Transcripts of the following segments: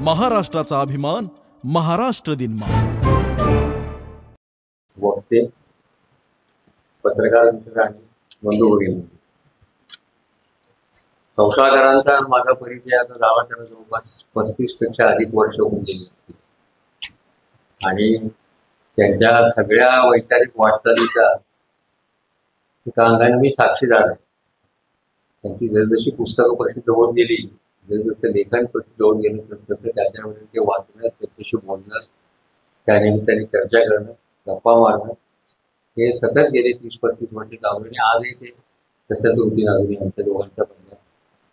महाराष्ट्राचा अभिमान महाराष्ट्र दिन वक्ते, पत्रकार मित्र आणि बंधू भगिनी, संशोधकांचा माझा परिचय आता गावाच्या जवळपास 35 पेक्षा अधिक वर्ष होऊन गेली आणि त्यांच्या सगळ्या वैचारिक वाटचालीचा एका अंगाने मी साक्षीदार आहे. त्यांची जसजशी पुस्तकं प्रसिद्ध होत गेली, जसजसं लेखन प्रसिद्ध होत गेलं, तसं त्याच्यामध्ये ते वाचणं, त्यांच्याशी बोलणं, त्यानिमित्ताने चर्चा करणं, गप्पा मारणं हे सतत गेले 30-35 वर्ष चालू आणि आजही ते तसंच रुटीन अजूनही आमच्या दोघांच्या पहिल्या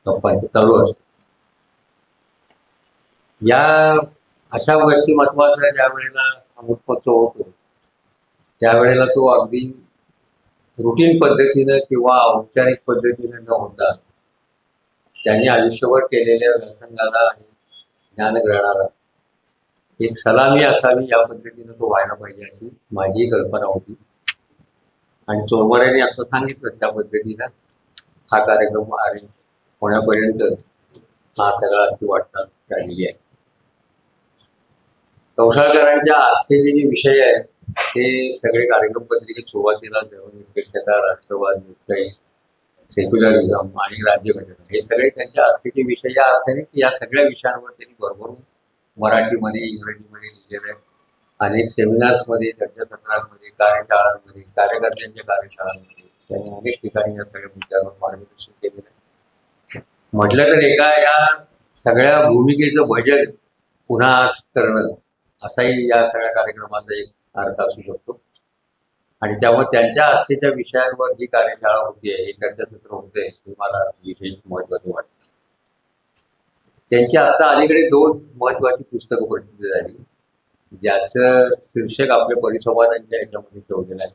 गप्पांचं चालू असतं. या अशा व्यक्तिमत्वाचा ज्या वेळेला अमुत्पत्व होतो त्यावेळेला तो अगदी रुटीन पद्धतीनं किंवा औपचारिक पद्धतीनं न होता त्यांनी आयुष्यभर केलेल्या व्यासंगाला आणि ज्ञानग्रहणाला एक सलामी असावी या पद्धतीनं तो व्हायला पाहिजे अशी माझी कल्पना होती आणि चोरमऱ्यांनी असं सांगितलं त्या पद्धतीनं हा कार्यक्रम अरेंज होण्यापर्यंत हा सगळा अशी वाटचाल झालेली आहे. कौशलकरांच्या आस्थेचे जे विषय आहेत ते सगळे कार्यक्रम पत्रिकेत सुरुवातीला धर्मनिरपेक्षता, राष्ट्रवाद, लोकशाही, सेक्युलरिझम आणि राज्यघटना हे सगळे त्यांच्या आस्थेचे विषय या अर्थाने की या सगळ्या विषयांवर त्यांनी भरभरून मराठीमध्ये, इंग्रजीमध्ये लिहिलेलं आहे. अनेक सेमिनार्समध्ये, चर्चासत्रांमध्ये, कार्यशाळांमध्ये, कार्यकर्त्यांच्या कार्यशाळांमध्ये त्यांनी अनेक ठिकाणी या सगळ्या मुद्द्यांवर मार्गदर्शन केलेलं आहे. म्हटलं तर एका या सगळ्या भूमिकेचं भजन पुन्हा करणं असाही या सगळ्या कार्यक्रमाचा एक अर्थ असू शकतो आणि त्यामुळे त्यांच्या आस्थेच्या विषयांवर जी कार्यशाळा होतीये, हे चर्चासत्र होते, हे मला विशेष महत्वाचं वाटतं. त्यांची आता अलीकडे 2 महत्वाची पुस्तकं प्रसिद्ध झाली, ज्याचं शीर्षक आपल्या परिसंवादांच्या याच्यामध्ये ठेवलेलं आहे.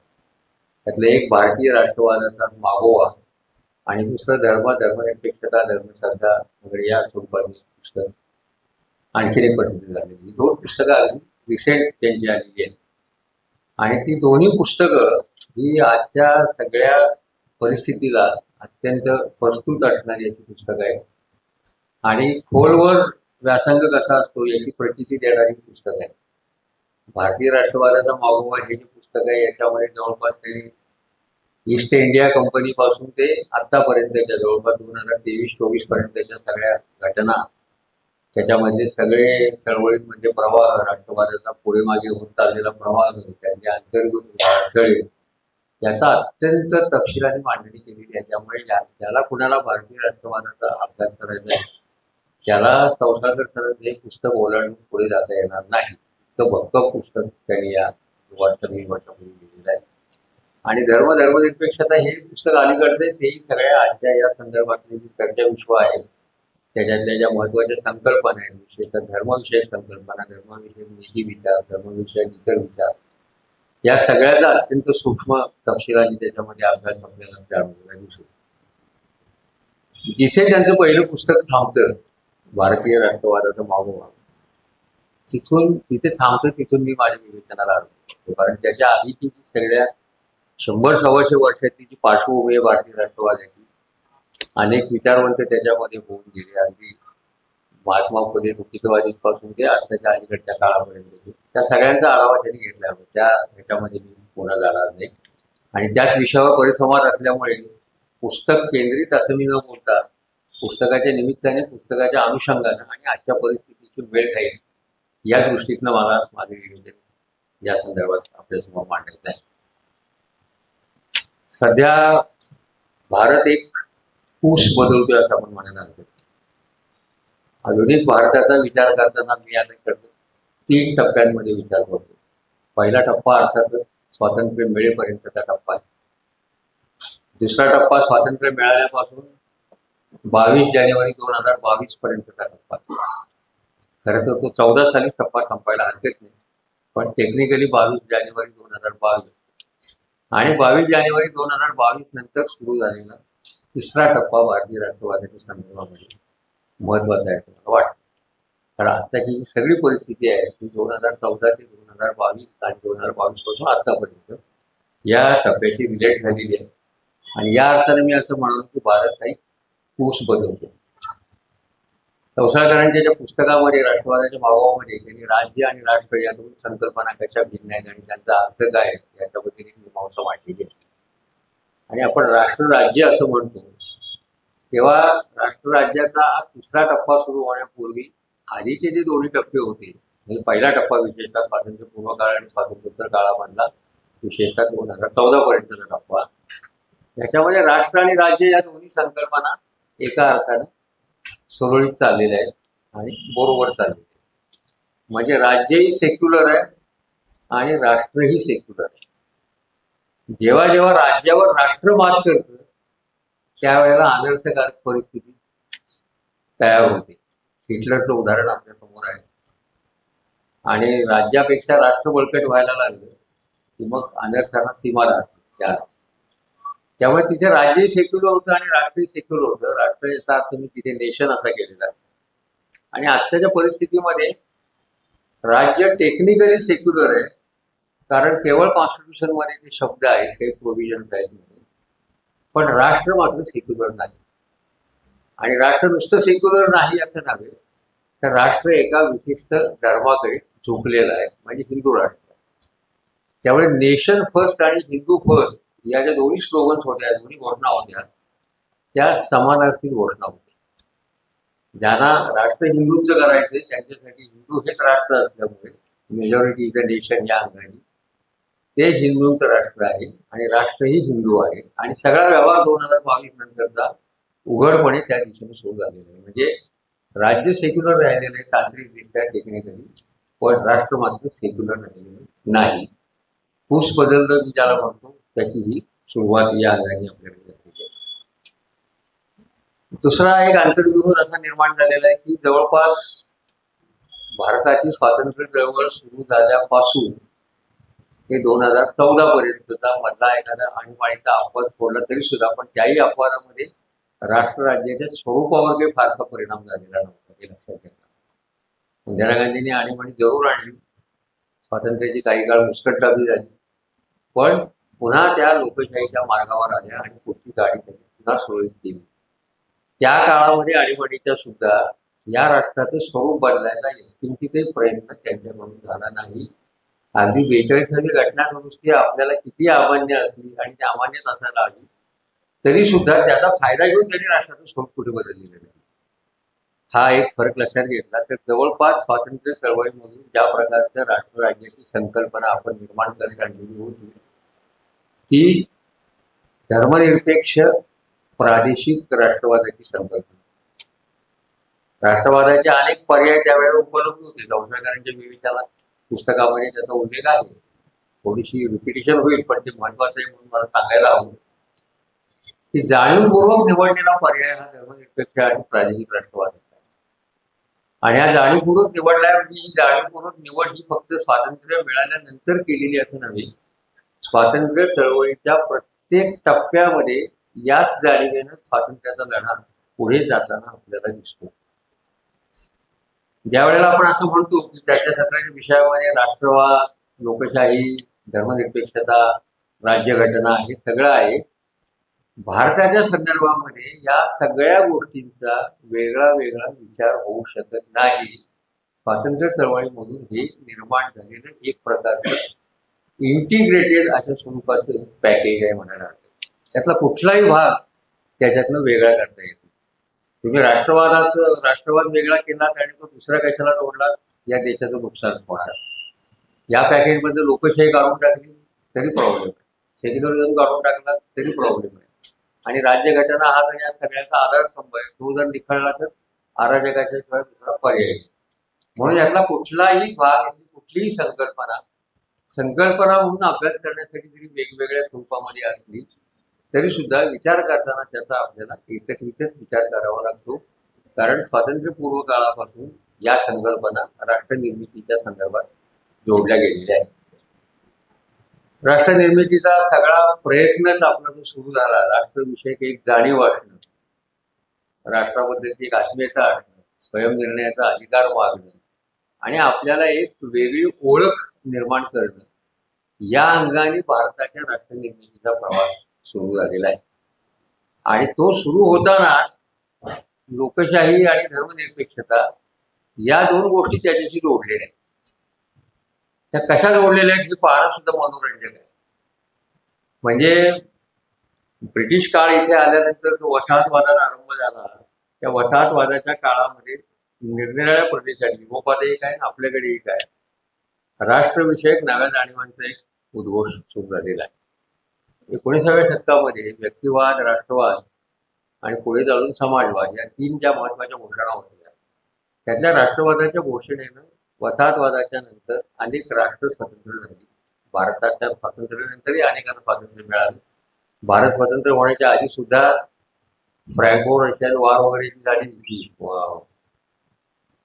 त्यातलं एक भारतीय राष्ट्रवादाचा मागोवा आणि दुसरं धर्मनिरपेक्षता, धर्मश्रद्धा वगैरे या स्वरूपातली पुस्तक आणखीन एक प्रसिद्ध झालेली. ही 2 पुस्तकं अगदी रिसेंट त्यांची आलेली आहेत आणि ती दोन्ही पुस्तकं ही आजच्या सगळ्या परिस्थितीला अत्यंत प्रस्तुत असणारी याची पुस्तकं आहेत आणि खोलवर व्यासंग कसा असतो याची प्रचिती देणारी पुस्तकं आहेत. भारतीय राष्ट्रवादाचा मागोवा हे जे पुस्तक आहे याच्यामध्ये जवळपास त्यांनी ईस्ट इंडिया कंपनीपासून ते आत्तापर्यंतच्या जवळपास 2023-24 पर्यंतच्या सगळ्या घटना, त्याच्यामध्ये सगळे चळवळीमध्ये प्रवाह, राष्ट्रवादाचा पुढे मागे होत चाललेला प्रवाह, त्यांच्या अंतर्गत अडथळे याचा अत्यंत तपशिलाने मांडणी केलेली आहे. त्यामुळे ज्याला कुणाला भारतीय राष्ट्रवादाचा अभ्यास करायचा आहे त्याला संशोधकर सरांचं हे पुस्तक ओलांडून पुढे जाता येणार नाही. इतकं भक्कम पुस्तक त्यांनी या वर्षापूर्वी लिहिलेलं आहे. आणि धर्मनिरपेक्षता हे पुस्तक अलीकडचे तेही सगळ्या आजच्या या संदर्भातले जी चर्चा विश्व आहे त्याच्यातल्या ज्या महत्वाच्या संकल्पना आहेत, विशेषतः धर्मविषयक संकल्पना, धर्माविषयक नीती विचार, धर्मविषयक इतर विचार या सगळ्याचा अत्यंत सूक्ष्म तपशिलाने त्याच्यामध्ये अभ्यास आपल्याला जाणवलेला दिसेल. जिथे त्यांचं पहिलं पुस्तक थांबतं, भारतीय राष्ट्रवादाचा मागोवा, तिथे थांबतं, तिथून मी माझ्या विवेचनाला आलो. कारण त्याच्या आधीची जी सगळ्या 100-125 वर्षाची जी पार्श्वभूमी आहे भारतीय राष्ट्रवादाची, अनेक विचारवंत त्याच्यामध्ये होऊन गेले. अगदी महात्मा फुले दुःखितवादीपासून ते आताच्या अलीकडच्या काळापर्यंत त्या सगळ्यांचा आढावा त्यांनी घेतला होता. त्या ह्याच्यामध्ये मी पुन्हा जाणार नाही आणि त्याच विषयावर परिसंवाद असल्यामुळे पुस्तक केंद्रित असं मी न बोलता पुस्तकाच्या निमित्ताने, पुस्तकाच्या अनुषंगानं आणि आजच्या परिस्थितीची वेळ खाईल या दृष्टीतनं मला माझे निवेदन या संदर्भात आपल्यासमोर मांडायचं आहे. सध्या भारत एक कूस बदलतोय असं आपण म्हणायला हरकत. आधुनिक भारताचा विचार करताना मी आता करतो 3 टप्प्यांमध्ये विचार करतो. पहिला टप्पा अर्थातच स्वातंत्र्य मिळेपर्यंतचा टप्पा आहे. दुसरा टप्पा स्वातंत्र्य मिळाल्यापासून 22 जानेवारी 2022 पर्यंतचा टप्पा. खरं तर तो 14 साली टप्पा संपायला हरकत नाही, पण टेक्निकली 22 जानेवारी 2022 आणि 22 जानेवारी 2022 नंतर सुरू झालेला तिसरा टप्पा भारतीय राष्ट्रवादाच्या संदर्भामध्ये महत्वाचा आहे असं मला वाटतं. कारण आत्ताची सगळी परिस्थिती आहे ती 2014 ते 2022 आणि 2022 पासून आतापर्यंत या टप्प्याची रिलेट झालेली आहे आणि या अर्थाने मी असं म्हणतो की भारत काही कूस बदलतो. चौसाळकरांच्या ज्या पुस्तकामध्ये राष्ट्रवादाच्या भावामध्ये त्यांनी राज्य आणि राष्ट्र या दोन संकल्पना कशा भिन्न आहेत आणि त्यांचा अर्थ काय आहे याच्याबद्दल एक मीमांसा मांडलेली आहे. आणि आपण राष्ट्र राज्य असं म्हणतो तेव्हा राष्ट्र राज्याचा हा तिसरा टप्पा सुरू होण्यापूर्वी आधीचे जे दोन्ही टप्पे होते म्हणजे पहिला टप्पा विशेषतः स्वातंत्र्यपूर्व काळ आणि स्वातंत्र्योत्तर काळामधला विशेषतः 2014 पर्यंतचा टप्पा, याच्यामध्ये राष्ट्र आणि राज्य या दोन्ही संकल्पना एका अर्थाने सुरळीत चाललेल्या आहेत आणि बरोबर चाललेले आहेत. म्हणजे राज्यही सेक्युलर आहे आणि राष्ट्रही सेक्युलर आहे. जेव्हा जेव्हा राज्यावर राष्ट्र मात करतं त्यावेळेला अनर्थकारक परिस्थिती तयार होते. हिटलरचं उदाहरण आपल्या समोर आहे. आणि राज्यापेक्षा राष्ट्र बळकट व्हायला लागलं की मग अनर्थांना सीमा राहते. त्यामुळे तिथे राज्यही सेक्युलर होतं आणि राष्ट्रही सेक्युलर होतं. राष्ट्र याचा अर्थ मी तिथे नेशन असा केलेला आहे. आणि आत्ताच्या परिस्थितीमध्ये राज्य टेक्निकली सेक्युलर आहे कारण केवळ कॉन्स्टिट्यूशन मध्ये ते शब्द आहेत, काही प्रोव्हिजन्स आहेत, पण राष्ट्र मात्र सेक्युलर नाही. आणि राष्ट्र नुसतं सेक्युलर नाही असं नव्हे तर राष्ट्र एका विशिष्ट धर्माकडे झुकलेलं आहे म्हणजे हिंदू राष्ट्र. त्यामुळे नेशन फर्स्ट आणि हिंदू फर्स्ट या ज्या दोन्ही स्लोगन्स होत्या, दोन्ही घोषणा होत्या, त्या समानार्थी घोषणा होत्या. ज्यांना राष्ट्र हिंदूंचं करायचं त्यांच्यासाठी हिंदू हेच राष्ट्र असल्यामुळे मेजॉरिटी इज द नेशन या अंगाने ते हिंदूंचं राष्ट्र आहे आणि राष्ट्रही हिंदू आहे. आणि सगळा व्यवहार 2022 नंतरचा उघडपणे त्या दिशेने सुरू झालेला आहे. म्हणजे राज्य सेक्युलर राहिलेलं आहे तांत्रिकदृष्ट्या टेक्निकली, पण राष्ट्र मात्र सेक्युलर राहिलेलं नाही. फूस बदललं मी ज्याला म्हणतो त्याची ही सुरुवात या अंगाने आपल्याकडे झालेली आहे. दुसरा एक आंतरविरोध असा निर्माण झालेला आहे की जवळपास भारताची स्वातंत्र्य चळवळ सुरू झाल्यापासून ते 2014 पर्यंतचा मधला एखादा आणीबाणीचा अपवाद सोडला तरी सुद्धा पण त्याही अपवादामध्ये राष्ट्र राज्याच्या स्वरूपावर काही फारसा परिणाम झालेला नव्हता हे लक्षात घ्या. इंदिरा गांधींनी आणीबाणी जरूर आणली, स्वातंत्र्याची काही काळ मुस्कटदाबी झाली, पण पुन्हा त्या लोकशाहीच्या मार्गावर आल्या आणि पुढची गाडी त्यांनी पुन्हा सुरळीत केली. त्या काळामध्ये आणीबाणीच्या सुद्धा या राष्ट्राचं स्वरूप बदलायला किंचितही प्रयत्न त्यांच्याकडून झाला नाही. अगदी 42वी घटना दुरुस्ती आपल्याला किती अमान्य असली आणि ती अमान्य नसायला आली तरी सुद्धा त्याचा फायदा घेऊन त्यांनी राष्ट्राचं स्वरूप कुठे बदललेलं नाही. हा एक फरक लक्षात घेतला तर जवळपास स्वातंत्र्य चळवळीमधून ज्या प्रकारच्या राष्ट्र राज्याची संकल्पना आपण निर्माण करत आणलेली होती ती धर्मनिरपेक्ष प्रादेशिक राष्ट्रवादाची संकल्पना. राष्ट्रवादाचे अनेक पर्याय त्यावेळेला उपलब्ध होते. चौसाळकरांच्या विवेचना पुस्तकामध्ये त्याचा उल्लेख आहे. थोडीशी रिपिटिशन होईल पण ते महत्वाचं आहे म्हणून मला सांगायला हवं की जाणीवपूर्वक निवडलेला पर्याय हा धर्मनिरपेक्ष आणि प्रादेशिक राष्ट्रवाद आहे. आणि हा जाणीवपूर्वक निवडला म्हणजे ही जाणीवपूर्वक निवड ही फक्त स्वातंत्र्य मिळाल्यानंतर केलेली असं नव्हे. स्वातंत्र्य चळवळीच्या प्रत्येक टप्प्यामध्ये याच जाणीवेनं स्वातंत्र्याचा लढा पुढे जाताना आपल्याला दिसतो. ज्या वेळेला आपण असं म्हणतो की त्याच्या सगळ्या विषयामध्ये राष्ट्रवाद, लोकशाही, धर्मनिरपेक्षता, राज्यघटना हे सगळं आहे, भारताच्या संदर्भामध्ये या सगळ्या गोष्टींचा वेगळा वेगळा विचार होऊ शकत नाही. स्वातंत्र्य चळवळीमधून हे निर्माण झालेलं एक प्रकारचं इंटिग्रेटेड अशा स्वरूपाचं पॅकेज आहे म्हणायला हरकत. त्यातला कुठलाही भाग त्याच्यातनं वेगळा करता येतो. तुम्ही राष्ट्रवाद वेगळा केलात आणि तो दुसरा कशाला जोडला या देशाचं नुकसान होणार. या पॅकेजमध्ये लोकशाही काढून टाकली तरी प्रॉब्लेम आहे, सेक्युलरिझम काढून टाकला तरी प्रॉब्लेम आहे, आणि राज्यघटना हा तर या सगळ्याचा आधारस्तंभ आहे. तो जर निखळला तर अराजकाच्या शिवाय दुसरा पर्याय. म्हणून यातला कुठलाही भाग, कुठलीही संकल्पना म्हणून अभ्यास करण्यासाठी जरी वेगवेगळ्या स्वरूपामध्ये असली तरी सुद्धा विचार करताना त्याचा आपल्याला एकत्रितच विचार करावा लागतो. कारण स्वातंत्र्यपूर्व काळापासून या संकल्पना राष्ट्र निर्मितीच्या संदर्भात जोडल्या गेलेल्या आहेत. राष्ट्र निर्मितीचा सगळा प्रयत्नच आपला जो सुरू झाला, राष्ट्रविषयक एक जाणीव असणं, राष्ट्राबद्दलची एक आत्मीयता असणं, स्वयंनिर्णयाचा अधिकार मागणं आणि आपल्याला एक वेगळी ओळख निर्माण करणं, या अंगाने भारताच्या राष्ट्र निर्मितीचा प्रवास सुरू झालेला आहे. आणि तो सुरू होताना लोकशाही आणि धर्मनिरपेक्षता या दोन गोष्टी त्याच्याशी जोडलेल्या आहेत. त्या कशा जोडलेल्या आहेत हे पाहणं सुद्धा मनोरंजक आहे. म्हणजे ब्रिटिश काळ इथे आल्यानंतर जो वसाहतवादाचा आरंभ झाला, त्या वसाहतवादाच्या काळामध्ये निरनिराळ्या प्रदेशात युरोपातही काय आपल्याकडेही काय राष्ट्रविषयक नव्या जाणीवांचा एक उद्घोष सुरू झालेला आहे. 19व्या शतकामध्ये व्यक्तिवाद, राष्ट्रवाद आणि पुढे चालून समाजवाद या तीन ज्या महत्वाच्या घोषणा होत्या, त्यातल्या राष्ट्रवादाच्या घोषणेनं वसाहतवादाच्या नंतर अनेक राष्ट्र स्वतंत्र झाली. भारताच्या स्वातंत्र्यानंतरही अनेकांना स्वातंत्र्य मिळालं. भारत स्वतंत्र होण्याच्या आधी सुद्धा फ्रँको रशियन वार वगैरे जी झाली होती,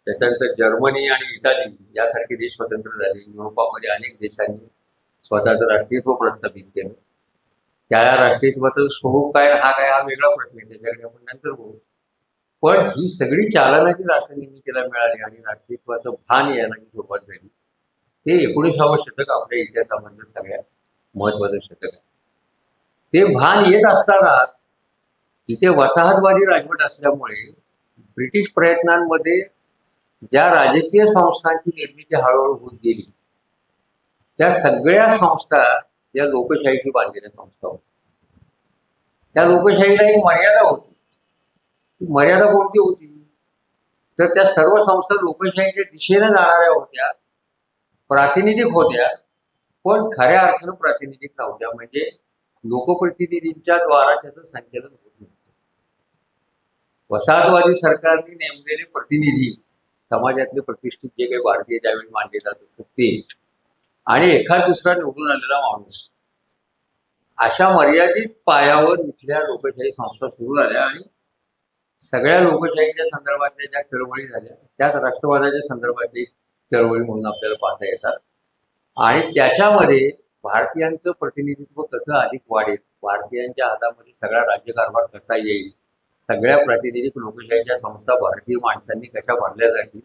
त्याच्यानंतर जर्मनी आणि इटाली यासारखे देश स्वतंत्र झाले. युरोपामध्ये अनेक देशांनी स्वतःचं राष्ट्रीयत्व प्रस्थापित केलं. त्या राष्ट्रीयत्वाचं स्वरूप काय हा वेगळा प्रश्न आहे, त्याच्याकडे आपण नंतर बोलू. पण ही सगळी चालना जी राष्ट्रनिर्मितीला मिळाली आणि राष्ट्रीयत्वाचं भान यायला जी सुरुवात झाली, ते 19व्या शतक आपल्या इतिहासामधलं सगळ्यात महत्वाचं शतक आहे. ते भान येत असताना इथे वसाहतवादी राजवट असल्यामुळे ब्रिटिश प्रयत्नांमध्ये ज्या राजकीय संस्थांची निर्मिती हळूहळू होत गेली, त्या सगळ्या संस्था या लोकशाहीशी बांधलेल्या संस्था होत्या. त्या लोकशाहीला एक मर्यादा होती. ती मर्यादा कोणती होती? तर त्या सर्व संस्था लोकशाहीच्या दिशेने जाणाऱ्या होत्या, प्रातिनिधिक होत्या, पण खऱ्या अर्थानं प्रातिनिधिक नव्हत्या. म्हणजे लोकप्रतिनिधींच्या द्वारा त्याचं संचालन होत नव्हतं. वसाहतवादी सरकारने नेमलेले प्रतिनिधी, समाजातले प्रतिष्ठित जे काही भारतीय त्यावेळी मानले जात असत ते, आणि एखाद दुसरा निवडून आलेला माणूस, अशा मर्यादित पायावर इथल्या लोकशाही संस्था सुरू झाल्या. आणि सगळ्या लोकशाहीच्या संदर्भातल्या ज्या चळवळी झाल्या त्याच राष्ट्रवादाच्या संदर्भातली चळवळी म्हणून आपल्याला पाहता येतात. आणि त्याच्यामध्ये भारतीयांचं प्रतिनिधित्व कसं अधिक वाढेल, भारतीयांच्या हातामध्ये सगळा राज्यकारभार कसा येईल, सगळ्या प्रातिनिधिक लोकशाहीच्या संस्था भारतीय माणसांनी कशा भरल्या जातील,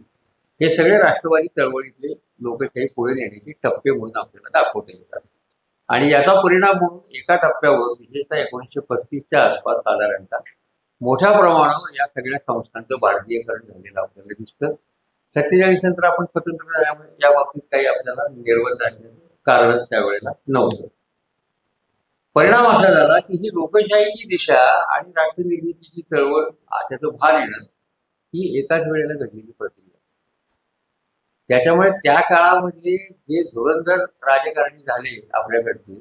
हे सगळे राष्ट्रवादी चळवळीतले लोकशाही पुढे नेण्याचे टप्पे म्हणून आपल्याला दाखवता येतात. आणि याचा परिणाम म्हणून एका टप्प्यावर विशेषतः 1935च्या आसपास साधारणतः मोठ्या प्रमाणावर या सगळ्या संस्थांचं भारतीयकरण झालेलं आपल्याला दिसतं. 47 नंतर आपण स्वतंत्र झाल्यामुळे या बाबतीत काही आपल्याला निर्बंध असण्याचं कारण त्यावेळेला नव्हतं. परिणाम असा झाला की ही लोकशाहीची दिशा आणि राष्ट्रनिर्मितीची चळवळ त्याचं भान येणं ही एकाच वेळेला घडलेली प्रक्रिया. त्याच्यामुळे त्या काळामध्ये जे धुरंधर राजकारणी झाले आपल्याकडचे,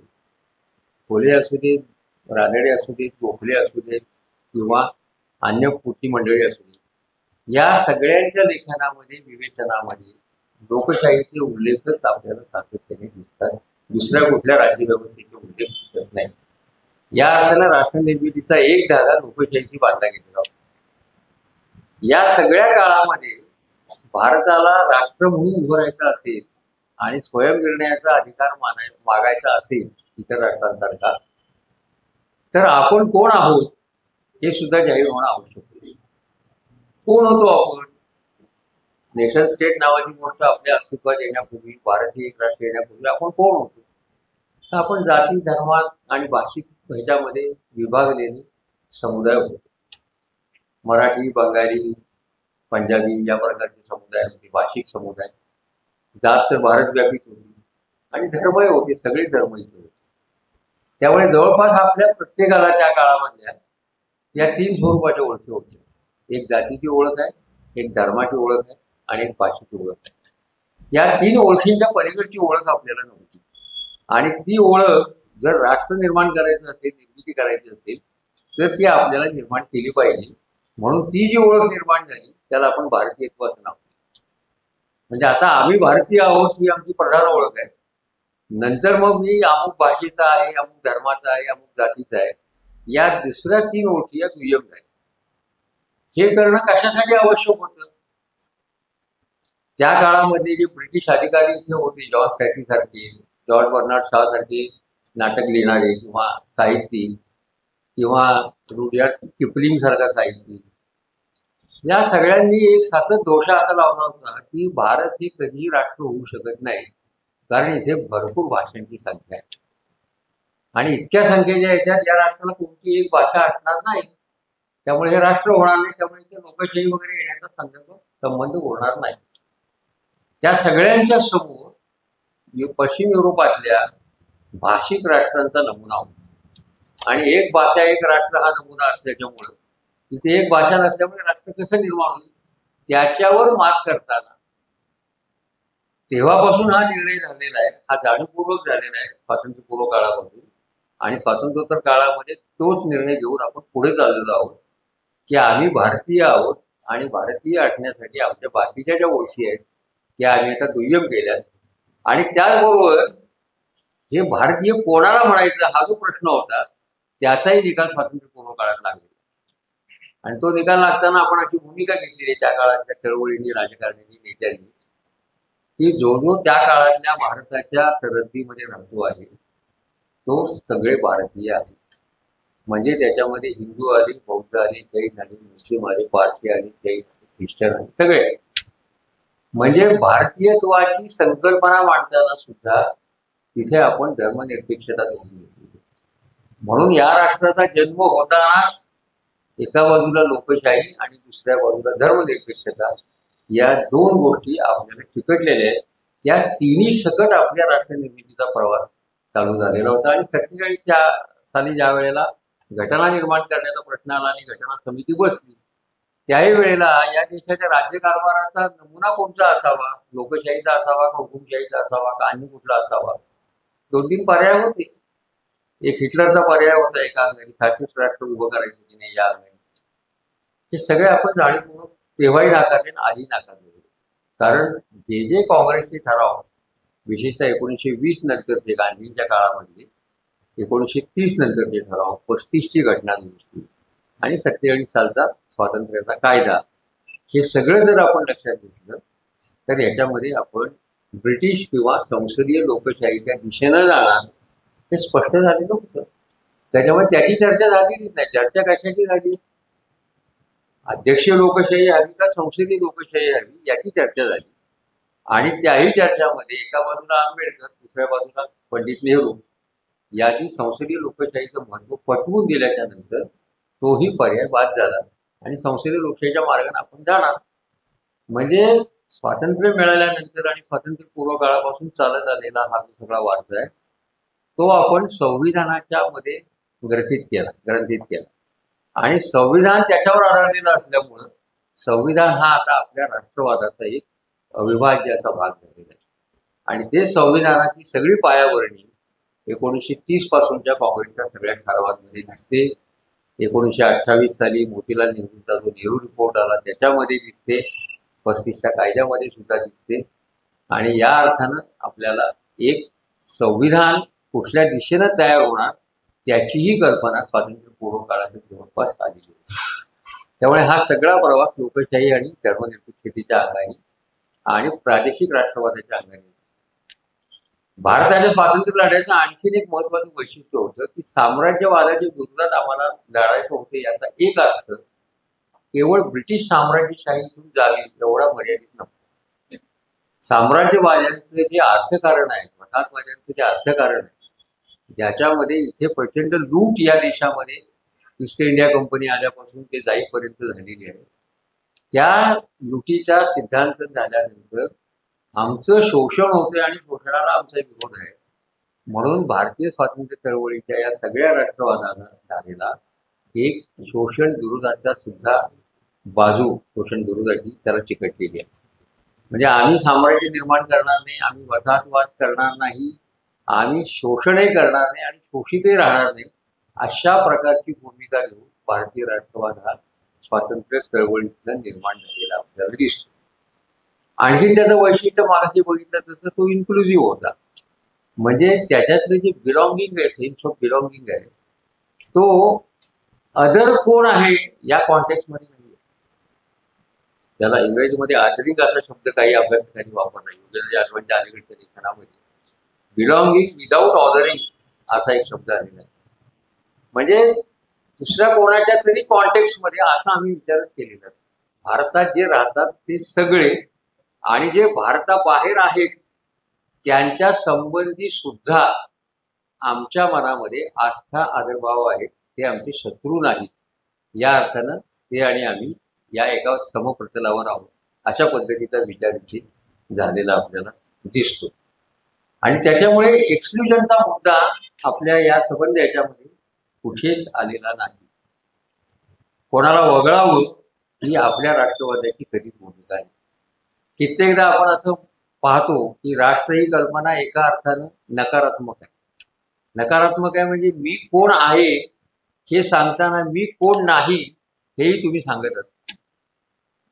कोल्हे असू देत, रानडे असू देत, गोखले असू देत किंवा अन्य पुटी मंडळी असू देत, या सगळ्यांच्या लेखनामध्ये, विवेचनामध्ये लोकशाहीचे उल्लेखच आपल्याला सातत्याने दिसतात. दुसऱ्या कुठल्या राज्यव्यवस्थेचे उल्लेख दिसत नाही. या अर्थानं राष्ट्रनिर्मितीचा एक धागा लोकशाहीशी बांधला गेलेला होता. या सगळ्या काळामध्ये भारताला राष्ट्र म्हणून उभं राहायचं असेल आणि स्वयंनिर्णयाचा अधिकार मागायचा असेल इतर राष्ट्रांसारखा, तर आपण कोण आहोत हे सुद्धा जाहीर होणं आवश्यक आहे. कोण होतो आपण? नेशन स्टेट नावाची गोष्ट आपल्या अस्तित्वात येण्यापूर्वी, भारतीय एक राष्ट्र येण्यापूर्वी आपण कोण होतो? तर आपण जाती, धर्मात आणि भाषिक ह्याच्यामध्ये विभागलेले समुदाय होते. मराठी, बंगाली, पंजाबी या प्रकारचे समुदाय होते, भाषिक समुदाय. जात तर भारतव्यापीच होती आणि धर्मही होते, सगळे धर्म इथे होते. त्यामुळे जवळपास आपल्या प्रत्येकाला त्या काळामधल्या या तीन स्वरूपाच्या ओळखी होत्या. एक जातीची ओळख आहे, एक धर्माची ओळख आहे आणि एक भाषेची ओळख आहे. या तीन ओळखींच्या पलीकडची ओळख आपल्याला नव्हती. आणि ती ओळख जर राष्ट्र निर्माण करायचं असेल, निर्मिती करायची असेल, तर ती आपल्याला निर्माण केली पाहिजे. म्हणून ती जी ओळख निर्माण झाली त्याला आपण भारतीयत्व असं नाव. म्हणजे आता आम्ही भारतीय आहोत ही आमची प्रधान ओळख आहे. नंतर मग मी अमुक भाषेचा आहे, अमुक धर्माचा आहे, अमुक जातीचा आहे, या दुसऱ्या तीन ओळखी या दुय्यम आहेत. हे करणं कशासाठी आवश्यक होतं? त्या काळामध्ये जे ब्रिटिश अधिकारी इथे होते, जॉर्ज सॅटी सारखे, जॉर्ज बर्नार्ड शॉ सारखे नाटक लिहिणारे किंवा साहित्यिक, किंवा रुडयार्ड किपलिंग सारखा साहित्यिक, या सगळ्यांनी एक सतत दोषा असा लावला होता की भारत हे कधीही राष्ट्र होऊ शकत नाही, कारण इथे भरपूर भाषांची संख्या आहे आणि इतक्या संख्येच्या याच्यात या राष्ट्राला कोणती एक भाषा असणार नाही. त्यामुळे हे राष्ट्र होणार नाही, त्यामुळे इथे लोकशाही वगैरे येण्याचा संबंध होणार नाही. त्या सगळ्यांच्या समोर पश्चिम युरोपातल्या भाषिक राष्ट्रांचा नमुना होता आणि एक भाषा एक राष्ट्र हा नमुना असल्याच्यामुळं तिथे एक भाषा नसल्यामुळे राष्ट्र कसं निर्माण होईल त्याच्यावर मात करताना तेव्हापासून हा निर्णय झालेला आहे, हा जाणीवपूर्वक झालेला आहे स्वातंत्र्यपूर्व काळापासून. आणि स्वातंत्र्योत्तर काळामध्ये तोच निर्णय घेऊन आपण पुढे चाललेलो आहोत की आम्ही भारतीय आहोत आणि भारतीय असण्यासाठी आमच्या बाकीच्या ज्या गोष्टी आहेत त्या आम्ही आता दुय्यम केल्या. आणि त्याचबरोबर हे भारतीय कोणाला म्हणायचं हा जो प्रश्न होता त्याचाही निकाल स्वातंत्र्यपूर्व काळात लागलेला. आणि तो निकाल लागताना आपण अशी भूमिका घेतलेली त्या काळातल्या चळवळींनी, राजकारण्यांनी, नेत्यांनी की जो त्या काळातल्या भारताच्या सरहद्दीमध्ये राहतो आहे तो सगळे भारतीय आहेत. म्हणजे त्याच्यामध्ये हिंदू आले, बौद्ध आले, जैन आले, मुस्लिम आले, पारसी आले, जैन, ख्रिश्चन आले, सगळे. म्हणजे भारतीयत्वाची संकल्पना मांडताना सुद्धा तिथे आपण धर्मनिरपेक्षता घेतली. म्हणून या राष्ट्राचा जन्म होतानाच एका बाजूला लोकशाही आणि दुसऱ्या बाजूला धर्मनिरपेक्षता या दोन गोष्टी आपल्याला चिकटलेल्या आहेत. त्या तिन्ही सकट आपल्या राष्ट्रनिर्मितीचा प्रवास चालू झालेला होता. आणि 47 साली ज्या वेळेला घटना निर्माण करण्याचा प्रश्न आला आणि घटना समिती बसली त्याही वेळेला या देशाच्या राज्यकारभाराचा नमुना कोणता असावा, लोकशाहीचा असावा का हुकुमशाहीचा असावा का अन्य कुठला असावा, 2-3 पर्याय होते. एक हिटलरचा पर्याय होता एका अंगाने, फॅसिस्ट राष्ट्र उभं करायचं की नाही या अंगाने. हे सगळे आपण जाणीवपूर्वक तेव्हाही नाकारले आणि आधी नाकारले. कारण जे काँग्रेसचे ठराव विशेषतः 1920 नंतरचे गांधींच्या काळामध्ये 1930 नंतरचे ठराव, 35ची घटना दुरुस्ती आणि 47 सालचा स्वातंत्र्याचा कायदा, हे सगळं जर आपण लक्षात घेतलं तर याच्यामध्ये आपण ब्रिटिश किंवा संसदीय लोकशाहीच्या दिशेनं जाणार हे स्पष्ट झालेलं होतं. त्याच्यामुळे त्याची चर्चा झालेलीच नाही. चर्चा कशाची झाली, अध्यक्षीय लोकशाही हवी का संसदीय लोकशाही हवी याची चर्चा झाली. आणि त्याही चर्चामध्ये एका बाजूला आंबेडकर, दुसऱ्या बाजूला पंडित नेहरू यांनी संसदीय लोकशाहीचं महत्व पटवून दिल्याच्या नंतर तोही पर्याय बाद झाला आणि संसदीय लोकशाहीच्या मार्गाने आपण जाणार. म्हणजे स्वातंत्र्य मिळाल्यानंतर आणि स्वातंत्र्यपूर्व काळापासून चालत आलेला हा जो सगळा वारसा आहे तो आपण संविधानाच्या मध्ये ग्रंथित केला. आणि संविधान त्याच्यावर आधारलेलं असल्यामुळं संविधान हा आता आपल्या राष्ट्रवादाचा एक अविभाज्य असा भाग झालेला आहे. आणि ते संविधानाची सगळी पायाभरणी 1930 पासूनच्या काँग्रेसच्या सगळ्या ठरावांमध्ये दिसते. 1928 साली मोतीलाल नेहरूंचा जो नेहरू रिपोर्ट आला त्याच्यामध्ये दिसते, 35च्या कायद्यामध्ये सुद्धा दिसते. आणि या अर्थानं आपल्याला एक संविधान कुठल्या दिशेनं तयार होणार त्याचीही कल्पना स्वातंत्र्यपूर्व काळाच्या जवळपास आलेली होती. त्यामुळे हा सगळा प्रवास लोकशाही आणि धर्मनिरपेक्षतेच्या अंगाने आणि प्रादेशिक राष्ट्रवादाच्या अंगाने. भारताच्या स्वातंत्र्य लढ्याचं आणखीन एक महत्वाचं वैशिष्ट्य होतं की साम्राज्यवादाच्या विरोधात आम्हाला लढायचं होतं याचा एक अर्थ केवळ ब्रिटिश साम्राज्यशाहीतून जावी एवढा मर्यादित नव्हता. साम्राज्यवाद्यांचं जे अर्थकारण आहे, वसाहतवाद्यांचं जे अर्थकारण आहे ज्याच्यामध्ये इथे प्रचंड लूट या देशामध्ये ईस्ट इंडिया कंपनी आल्यापासून ते जाईपर्यंत झालेली आहे, त्या लुटीचा सिद्धांत झाल्यानंतर आमचं शोषण होते आणि शोषणाला आमचा विरोध आहे. म्हणून भारतीय स्वातंत्र्य चळवळीच्या या सगळ्या राष्ट्रवादाला झालेला एक शोषण विरोधाचा सुद्धा बाजू, शोषण विरोधाची त्याला चिकटलेली आहे. म्हणजे आम्ही साम्राज्य निर्माण करणार नाही, आम्ही वसाहतवाद करणार नाही, आम्ही शोषणही करणार नाही आणि शोषितही राहणार नाही, अशा प्रकारची भूमिका घेऊन भारतीय राष्ट्रवाद हा स्वातंत्र्य चळवळीतनं निर्माण झालेला आपल्याला दिसतो. आणखी त्याचं वैशिष्ट्य मागाशी बघितलं तसं तो इन्क्लुझिव्ह होता. म्हणजे त्याच्यातलं जे बिलॉंगिंग आहे, सेन्स ऑफ बिलॉंगिंग आहे, तो अदर कोण आहे या कॉन्टेक्स्टमध्ये नाही. त्याला इंग्रजीमध्ये आदरिंग असा शब्द काही अभ्यासकांनी वापरला, युगेंद्र जाधवांच्या अलीकडच्या लेखनामध्ये बिलॉंगिंग विदाऊट ऑदरिंग असा एक शब्द आलेला आहे. म्हणजे दुसऱ्या कोणाच्या तरी कॉन्टेक्स्टमध्ये असा आम्ही विचारच केलेला आहे. भारतात जे राहतात ते सगळे आणि जे भारताबाहेर आहेत त्यांच्या संबंधी सुद्धा आमच्या मनामध्ये आस्था आदरभाव आहे, ते आमचे शत्रू नाहीत या अर्थानं ते आणि आम्ही या एका समप्रतलावर आहोत अशा पद्धतीचा विचार इथे झालेला आपल्याला दिसतो. आणि त्याच्यामुळे एक्सक्लुजनचा मुद्दा आपल्या या संबंध याच्यामध्ये कुठेच आलेला नाही. कोणाला वगळावं ही आपल्या राष्ट्रवाद्याची कधीच भूमिका आहे. कित्येकदा आपण असं पाहतो की राष्ट्र ही कल्पना एका अर्थानं नकारात्मक आहे. नकारात्मक आहे म्हणजे मी कोण आहे हे सांगताना मी कोण नाही हेही तुम्ही सांगत असता.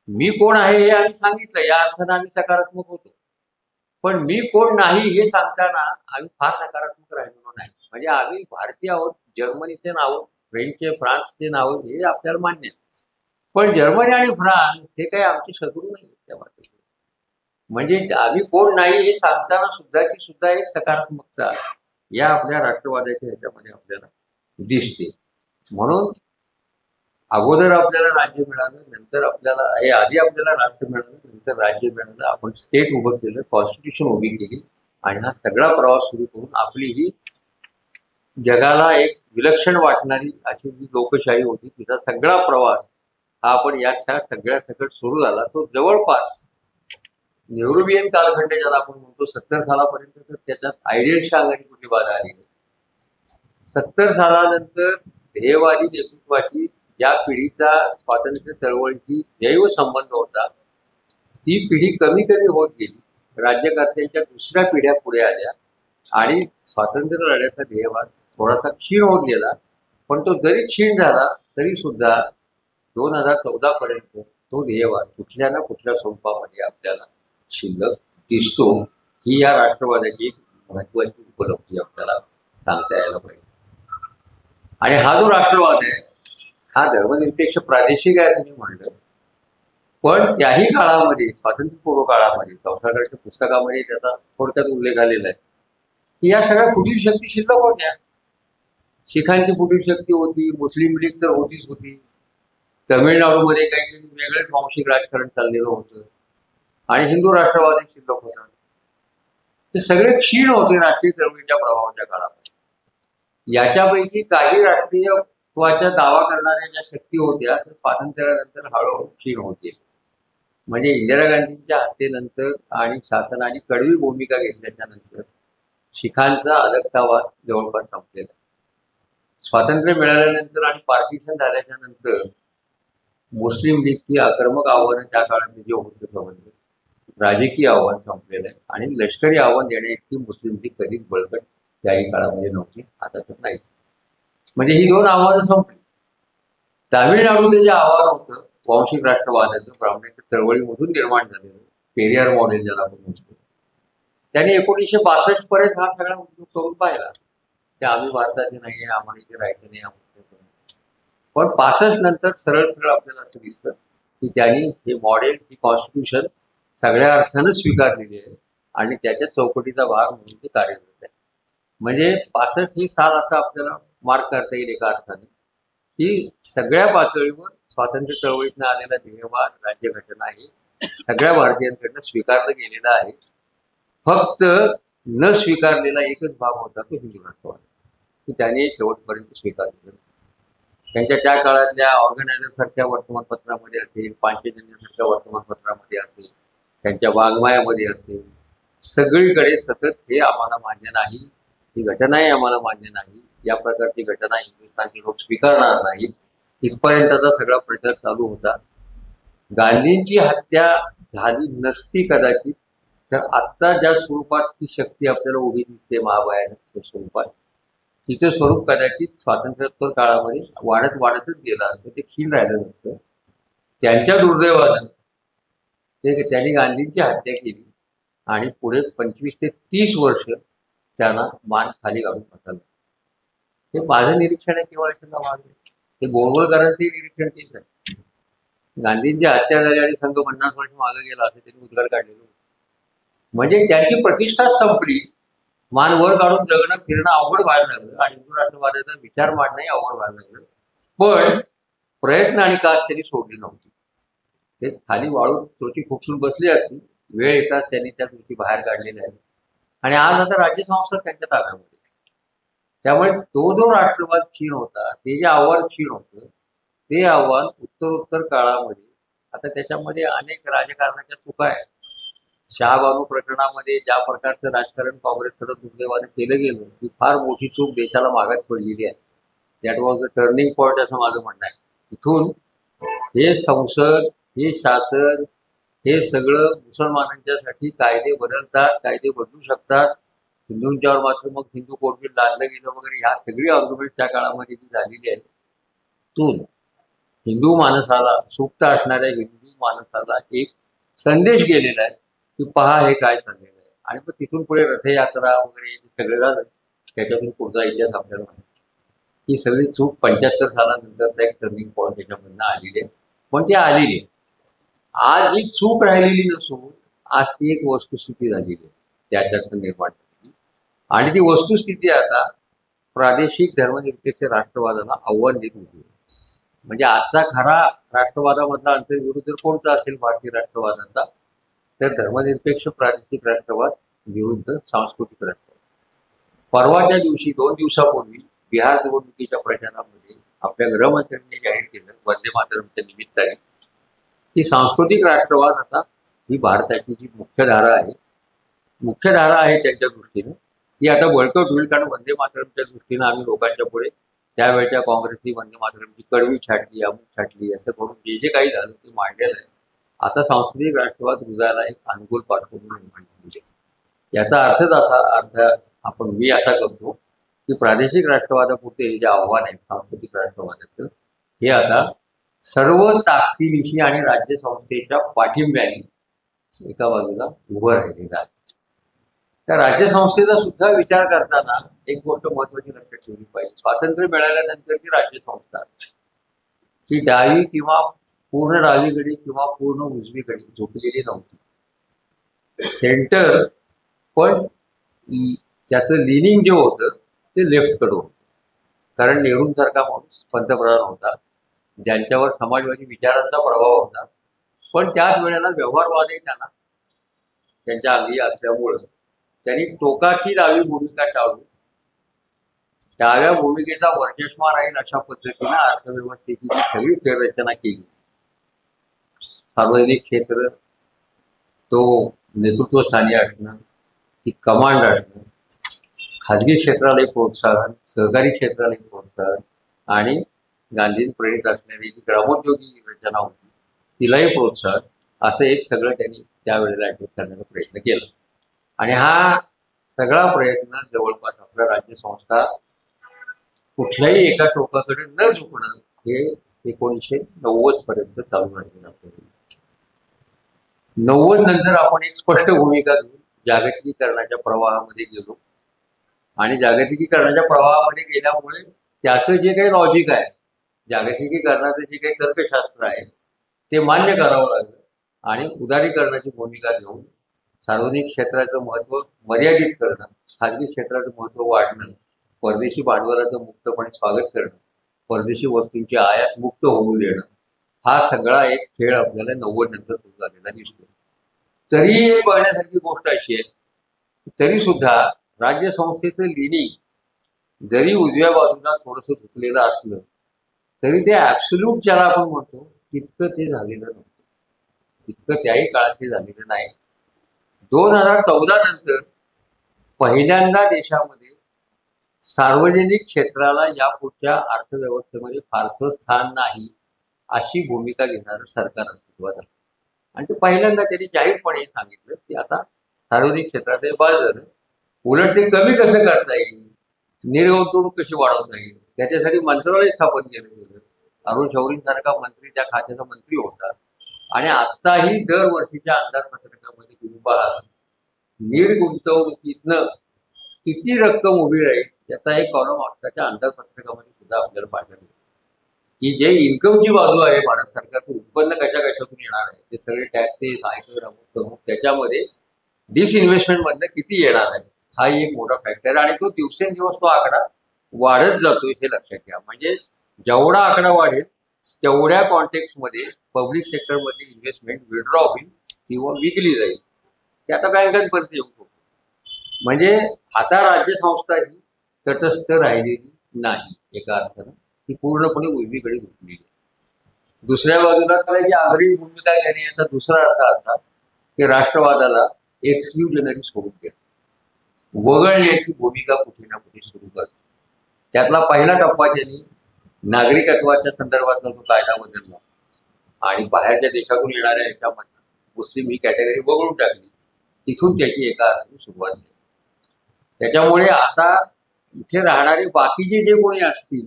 मी कोण आहे हे आम्ही सांगितलं, या अर्थानं आम्ही सकारात्मक होतो. पण मी कोण नाही हे सांगताना आम्ही फार नकारात्मक राहिलेलो नाही. म्हणजे आम्ही भारतीय आहोत, जर्मनीचे नाव, फ्रेंचचे, फ्रान्सचे नाव हे आपल्याला मान्य आहे. पण जर्मनी आणि फ्रान्स हे काही आमचे शत्रू नाही त्या बाबतीत. म्हणजे आम्ही कोण नाही हे सांगताना सुद्धा एक सकारात्मकता या आपल्या राष्ट्रवादाच्या ह्याच्यामध्ये आपल्याला दिसते. म्हणून अगोदर आपल्याला राज्य मिळालं, नंतर आपल्याला हे आधी आपल्याला राष्ट्र मिळालं, नंतर राज्य मिळालं, आपण स्टेट उभं केलं, कॉन्स्टिट्यूशन उभी केली आणि हा सगळा प्रवास सुरू करून आपली ही जगाला एक विलक्षण वाटणारी अशी जी लोकशाही होती तिचा सगळा प्रवास हा आपण याच्या सगळ्या सकट सुरू झाला. तो जवळपास नेहरूवियन कालखंड ज्याला आपण म्हणतो 70 सालापर्यंत, तर त्याच्यात आयडियलच्या अंगाने कुठली बाधा आली नाही. 70 सालानंतर ध्येयवादी नेतृत्वाची या पिढीचा स्वातंत्र्य चळवळीची जैव संबंध होता ती पिढी कमी कमी होत गेली. राज्यकर्त्यांच्या दुसऱ्या पिढ्या पुढे आल्या आणि स्वातंत्र्य लढ्याचा ध्येयवाद थोडासा क्षीण होत गेला. पण तो जरी क्षीण झाला तरी सुद्धा 2014 पर्यंत तो ध्येयवाद कुठल्या ना कुठल्या स्वरूपामध्ये आपल्याला शिल्लक दिसतो. ही या राष्ट्रवादाची एक महत्वाची उपलब्धी आपल्याला सांगता यायला पाहिजे. आणि हा जो राष्ट्रवाद आहे हा धर्मनिरपेक्ष प्रादेशिक आहे तुम्ही म्हणलं, पण त्याही काळामध्ये स्वातंत्र्यपूर्व काळामध्ये संस्थाकाच्या पुस्तकामध्ये त्याचा थोडक्यात उल्लेख आलेला आहे की या सगळ्या फुटीर शक्ती शिल्लक होत्या. शिखांची फुटीर शक्ती होती, मुस्लिम लीग तर होतीच होती, तमिळनाडूमध्ये काही वेगळेच वांशिक राजकारण चाललेलं होतं आणि हिंदू राष्ट्रवादी शिल्लक होता. ते सगळे क्षीण होते राष्ट्रीय चळवळीच्या प्रभावाच्या काळामध्ये. याच्यापैकी काही राष्ट्रीयत्वाचा दावा करणाऱ्या ज्या शक्ती होत्या त्या स्वातंत्र्यानंतर हळूहळू क्षीण होते. म्हणजे इंदिरा गांधींच्या हत्येनंतर आणि शासनाने कडवी भूमिका घेतल्याच्या नंतर शिखांचा अलगतावाद जवळपास संपलेला. स्वातंत्र्य मिळाल्यानंतर आणि पार्टिशन झाल्याच्या नंतर मुस्लिम लीगची आक्रमक आव्हानं त्या काळात जे होते संबंध राजकीय आव्हान संपलेलं आहे आणि लष्करी आव्हान देण्याइतकी मुस्लिम लीग कधीच बळकट त्याही काळामध्ये नव्हती, आता तर नाहीच. म्हणजे ही दोन आव्हानं संपली. तामिळनाडूचं जे आव्हान होतं वांशिक राष्ट्रवादाचं ब्राह्मणाच्या चळवळीमधून निर्माण झालेलं पेरियार मॉडेल ज्याला आपण म्हणतो, त्याने 1962 पर्यंत हा सगळा उद्योग करून पाहिला की आम्ही भारताचे नाही आहे, आम्हाला इथे राहायचं नाही, आम्हाला. पण 65 नंतर सरळ सरळ आपल्याला असं दिसतं की त्यांनी हे मॉडेल, ही कॉन्स्टिट्यूशन सगळ्या अर्थानं स्वीकारलेली आहे आणि त्याच्या चौकटीचा भाग म्हणून ते कार्यरत आहे. म्हणजे 65 हे साल असं आपल्याला मार्क करता येईल एका अर्थाने की सगळ्या पातळीवर स्वातंत्र्य चळवळीतनं आलेला ध्येयवाद, राज्यघटना हे सगळ्या भारतीयांकडनं स्वीकारलं गेलेलं आहे. फक्त न स्वीकारलेला एकच भाग होता तो हिंदू राष्ट्रवाद, की त्याने शेवटपर्यंत स्वीकारलेलं. त्यांच्या त्या काळातल्या ऑर्गनायझर सारख्या वर्तमानपत्रामध्ये असेल, पांचजन्यसारख्या वर्तमानपत्रामध्ये असेल, त्यांच्या वाङ्मयामध्ये असेल, सगळीकडे सतत हे आम्हाला मान्य नाही, ही घटनाही आम्हाला मान्य नाही, या प्रकारची घटना हिंदुस्थानचे लोक स्वीकारणार नाहीत, इथपर्यंतचा सगळा प्रचार चालू होता. गांधींची हत्या झाली नसती कदाचित तर आत्ता ज्या स्वरूपात ती शक्ती आपल्याला उभी दिसते महाभयानक स्वरूपात, तिचं स्वरूप कदाचित स्वातंत्र्योत्तर काळामध्ये वाढतच गेलं असतं, ते क्षीण राहिलं नसतं. त्यांच्या दुर्दैवानं त्यांनी गांधींची हत्या केली आणि पुढे 25 ते 30 वर्ष त्यांना मान खाली घालून बसायला. हे माझं निरीक्षण आहे, केवळ हे गोळवळकरांचं निरीक्षण तेच आहे. गांधींची हत्या झाली आणि संघ 50 वर्ष मागे गेला असं त्यांनी उद्गार काढलेलं. म्हणजे त्यांची प्रतिष्ठा संपली, मान वर काढून जगणं फिरणं अवघड व्हायला लागलं आणि हिंदू राष्ट्रवादाचा विचार मांडणंही अवघड व्हायला लागलं. पण प्रयत्न आणि कास त्यांनी सोडली नव्हती. ते खाली वाळू त्रुटी खुपसून बसली असती, वेळ येतात त्यांनी त्या त्रुटी बाहेर काढलेल्या आहेत आणि आज आता राज्यसंस्था त्यांच्या ताब्यामध्ये. त्यामुळे तो जो राष्ट्रवाद क्षीण होता, ते जे आव्हान क्षीण होतं ते आव्हान उत्तरोत्तर काळामध्ये आता त्याच्यामध्ये अनेक राजकारणाच्या चुका आहेत. शहाबानू प्रकरणामध्ये ज्या प्रकारचं राजकारण काँग्रेसकडे दुर्दैवाने केलं गेलं ती फार मोठी चूक देशाला मागात पडलेली आहे. That was a turning point असं माझं म्हणणं आहे. इथून हे संसद, हे शासन, हे सगळं मुसलमानांच्यासाठी कायदे बदलतात, कायदे बदलू शकतात. हिंदूंच्यावर मात्र मग हिंदू कोड बिल लादलं गेलं वगैरे ह्या सगळी आर्ग्युमेंट त्या काळामध्ये जी झालेली आहे. तून हिंदू माणसाला, सुप्त असणाऱ्या हिंदू माणसाला एक संदेश गेलेला आहे की पहा हे काय चाललेलं आहे. आणि मग तिथून पुढे रथयात्रा वगैरे सगळे झालं. त्याच्यातून पुढचा इतिहास आपल्याला माहिती. ही सगळी चूक 75 सालानंतर एक टर्निंग पॉईंट त्याच्यामधनं आलेली आहे. पण ती आलेली आहे. आज ही चूक राहिलेली नसून आज ती एक वस्तुस्थिती झालेली आहे त्याच्यात निर्माण झालेली. आणि ती वस्तुस्थिती आता प्रादेशिक धर्मनिरपेक्ष राष्ट्रवादाला आव्हान देत होती. म्हणजे आजचा खरा राष्ट्रवादामधला अंतर्विरुद्ध कोणता असेल भारतीय राष्ट्रवादाचा, तर धर्मनिरपेक्ष प्रादेशिक राष्ट्रवाद विरुद्ध सांस्कृतिक राष्ट्रवाद. परवाच्या दिवशी 2 दिवसापूर्वी बिहार निवडणुकीच्या प्रचारामध्ये आपल्या गृहमंत्र्यांनी जाहीर केलं वंदे मातरमच्या निमित्ताने की सांस्कृतिक राष्ट्रवाद आता ही भारताची जी मुख्यधारा आहे त्यांच्या दृष्टीनं ती आता बळकट होईल. कारण वंदे मातरमच्या दृष्टीनं आम्ही लोकांच्या पुढे त्यावेळच्या काँग्रेसची वंदे मातरमची कडवी छाटली, अमुक छाटली, असं करून जे जे काही झालं ते मांडलेलं आहे. आता सांस्कृतिक राष्ट्रवाद रुजायला एक अनुकूल पार्श्वभूमी निर्माण झाली आहे. याचा अर्थ आपण मी असा करतो की प्रादेशिक राष्ट्रवादापुरते हे जे आव्हान आहे सांस्कृतिक राष्ट्रवादाचं, हे आता सर्व ताकदीनिशी आणि राज्य संस्थेच्या पाठिंब्याने एका बाजूला उभं राहिलेलं आहे. त्या राज्य संस्थेचा सुद्धा विचार करताना एक गोष्ट महत्वाची लक्षात ठेवली पाहिजे. स्वातंत्र्य मिळाल्यानंतरची राज्य संस्था ही डावी किंवा पूर्ण डावीकडे किंवा पूर्ण उजवीकडे झोपलेली नव्हती. सेंटर पण त्याचं लिनिंग जे होतं ते लेफ्टकडे होतं. कारण नेहरूंसारखा माणूस पंतप्रधान होता ज्यांच्यावर समाजवादी विचारांचा प्रभाव होता. पण त्याच वेळेला व्यवहारवादही त्यांच्या अंगी असल्यामुळं त्यांनी टोकाची डावी भूमिका टाळून डाव्या भूमिकेचा वर्चस्व राहील अशा पद्धतीनं अर्थव्यवस्थेची सगळी फेररचना केली. सार्वजनिक क्षेत्र तो नेतृत्वस्थानी असणं, ती कमांड असणं, खाजगी क्षेत्राला एक प्रोत्साहन, सहकारी क्षेत्राला एक प्रोत्साहन आणि गांधींनी प्रेरित असणारी जी ग्रामोद्योगी रचना होती तिलाही प्रोत्साहन, असं एक सगळं त्यांनी त्यावेळेला अटेम्प्ट करण्याचा प्रयत्न केला. आणि हा सगळा प्रयत्न जवळपास आपल्या राज्य संस्था कुठल्याही एका टोकाकडे न झुकणं हे 1990 पर्यंत चालू राहिलेलं आपल्याला. 90 नंतर आपण एक स्पष्ट भूमिका घेऊन जागतिकीकरणाच्या प्रवाहामध्ये गेलो. आणि जागतिकीकरणाच्या प्रवाहामध्ये गेल्यामुळे त्याचं जे काही लॉजिक आहे, जागतिकीकरणाचं जे काही तर्कशास्त्र आहे ते मान्य करावं लागलं. आणि उदारीकरणाची भूमिका घेऊन सार्वजनिक क्षेत्राचं महत्त्व मर्यादित करणं, खाजगी क्षेत्राचं महत्त्व वाढणं, परदेशी भांडवलाचं मुक्तपणे स्वागत करणं, परदेशी वस्तूंची आयात मुक्त होऊ देणं, हा सगळा एक खेळ आपल्याला 90 नंतर सुरू झालेला दिसतो. तरी एक बघण्यासारखी गोष्ट अशी आहे, तरी सुद्धा राज्य संस्थेचं लिनिंग जरी उजव्या बाजूला थोडंसं झुकलेलं असलं तरी ते ॲब्सोल्यूट ज्याला आपण म्हणतो तितकं ते झालेलं नव्हतं. तितकं त्याही काळात ते झालेलं नाही. 2014 नंतर पहिल्यांदा देशामध्ये सार्वजनिक क्षेत्राला यापुढच्या अर्थव्यवस्थेमध्ये फारसं स्थान नाही अशी भूमिका घेणारं सरकार अस्तित्वात आलं. आणि ते पहिल्यांदा त्यांनी जाहीरपणे सांगितलं की आता सार्वजनिक क्षेत्रात हे बाद झालं, उलट ते कमी कसं करता येईल, निर्गुंतवणूक कशी वाढवता येईल, त्याच्यासाठी मंत्रालय स्थापन केलं गेलं. अरुण शौरींसारखा मंत्री त्या खात्याचा मंत्री होता. आणि आत्ताही दरवर्षीच्या अंदाजपत्रकामध्ये तुम्ही पहा निर्गुंतवणुकीतनं किती रक्कम उभी राहील याचा एक कॉलम आत्ताच्या अंदाजपत्रकामध्ये सुद्धा आपल्याला पाहायला मिळतो की जे इन्कमची बाजू आहे भारत सरकारचं उत्पन्न कशातून येणार आहे ते सगळे टॅक्सेस, आयकर, अमुक त्याच्यामध्ये डिसइन्व्हेस्टमेंटमधनं किती येणार आहे हा एक मोठा फॅक्टर आहे. आणि तो दिवसेंदिवस तो आकडा वाढत जातोय हे लक्षात घ्या. म्हणजे जेवढा आकडा वाढेल तेवढ्या कॉन्टेक्स्टमध्ये पब्लिक सेक्टरमध्ये इन्व्हेस्टमेंट विड्रॉ होईल किंवा विकली जाईल. ते आता बँकांपर्यंत येऊ शकतो. म्हणजे आता राज्य संस्था ही तटस्थ राहिलेली नाही. एका अर्थानं ती पूर्णपणे उजवीकडे झुकलेली आहे. दुसऱ्या बाजूला त्याची आग्रही भूमिका घेणे याचा दुसरा अर्थ असा की राष्ट्रवादाला एक्सक्लुजनरी स्वरूप देणं, वगळण्याची भूमिका कुठे ना कुठे सुरू करते. त्यातला पहिला टप्पा त्यांनी नागरिकत्वाच्या संदर्भातला जो कायदा बदलला आणि बाहेरच्या देशातून येणाऱ्या ह्याच्यामध्ये मुस्लिम ही कॅटेगरी वगळून टाकली. तिथून त्याची एका अर्थाने सुरुवात झाली. त्याच्यामुळे आता इथे राहणारे बाकीचे जे कोणी असतील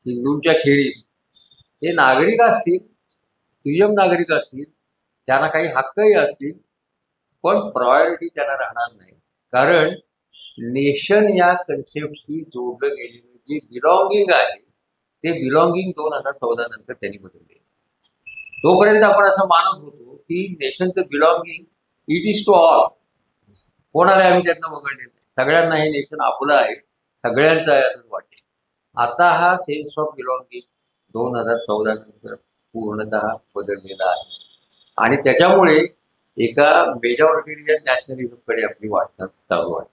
हिंदूंच्या खेरीज ते नागरिक असतील, दुय्यम नागरिक असतील, त्यांना काही हक्कही असतील, पण प्रायोरिटी त्यांना राहणार नाही. कारण नेशन या कन्सेप्टशी जोडलं गेलेलं जे बिलॉंगिंग आहे ते बिलॉंगिंग 2014 नंतर त्यांनी बदलले. तोपर्यंत आपण असं मानत होतो की नेशनचं belonging it is to all, कोणाला आम्ही त्यांना वगळले, सगळ्यांना हे नेशन आपलं आहे, सगळ्यांचं आहे असं वाटते. आता हा सेन्स ऑफ बिलॉंगिंग 2014 नंतर पूर्णतः बदललेला आहे आणि त्याच्यामुळे एका मेजॉरिटेरियन नॅशनलिझमकडे आपली वाटचाल चालू आहे.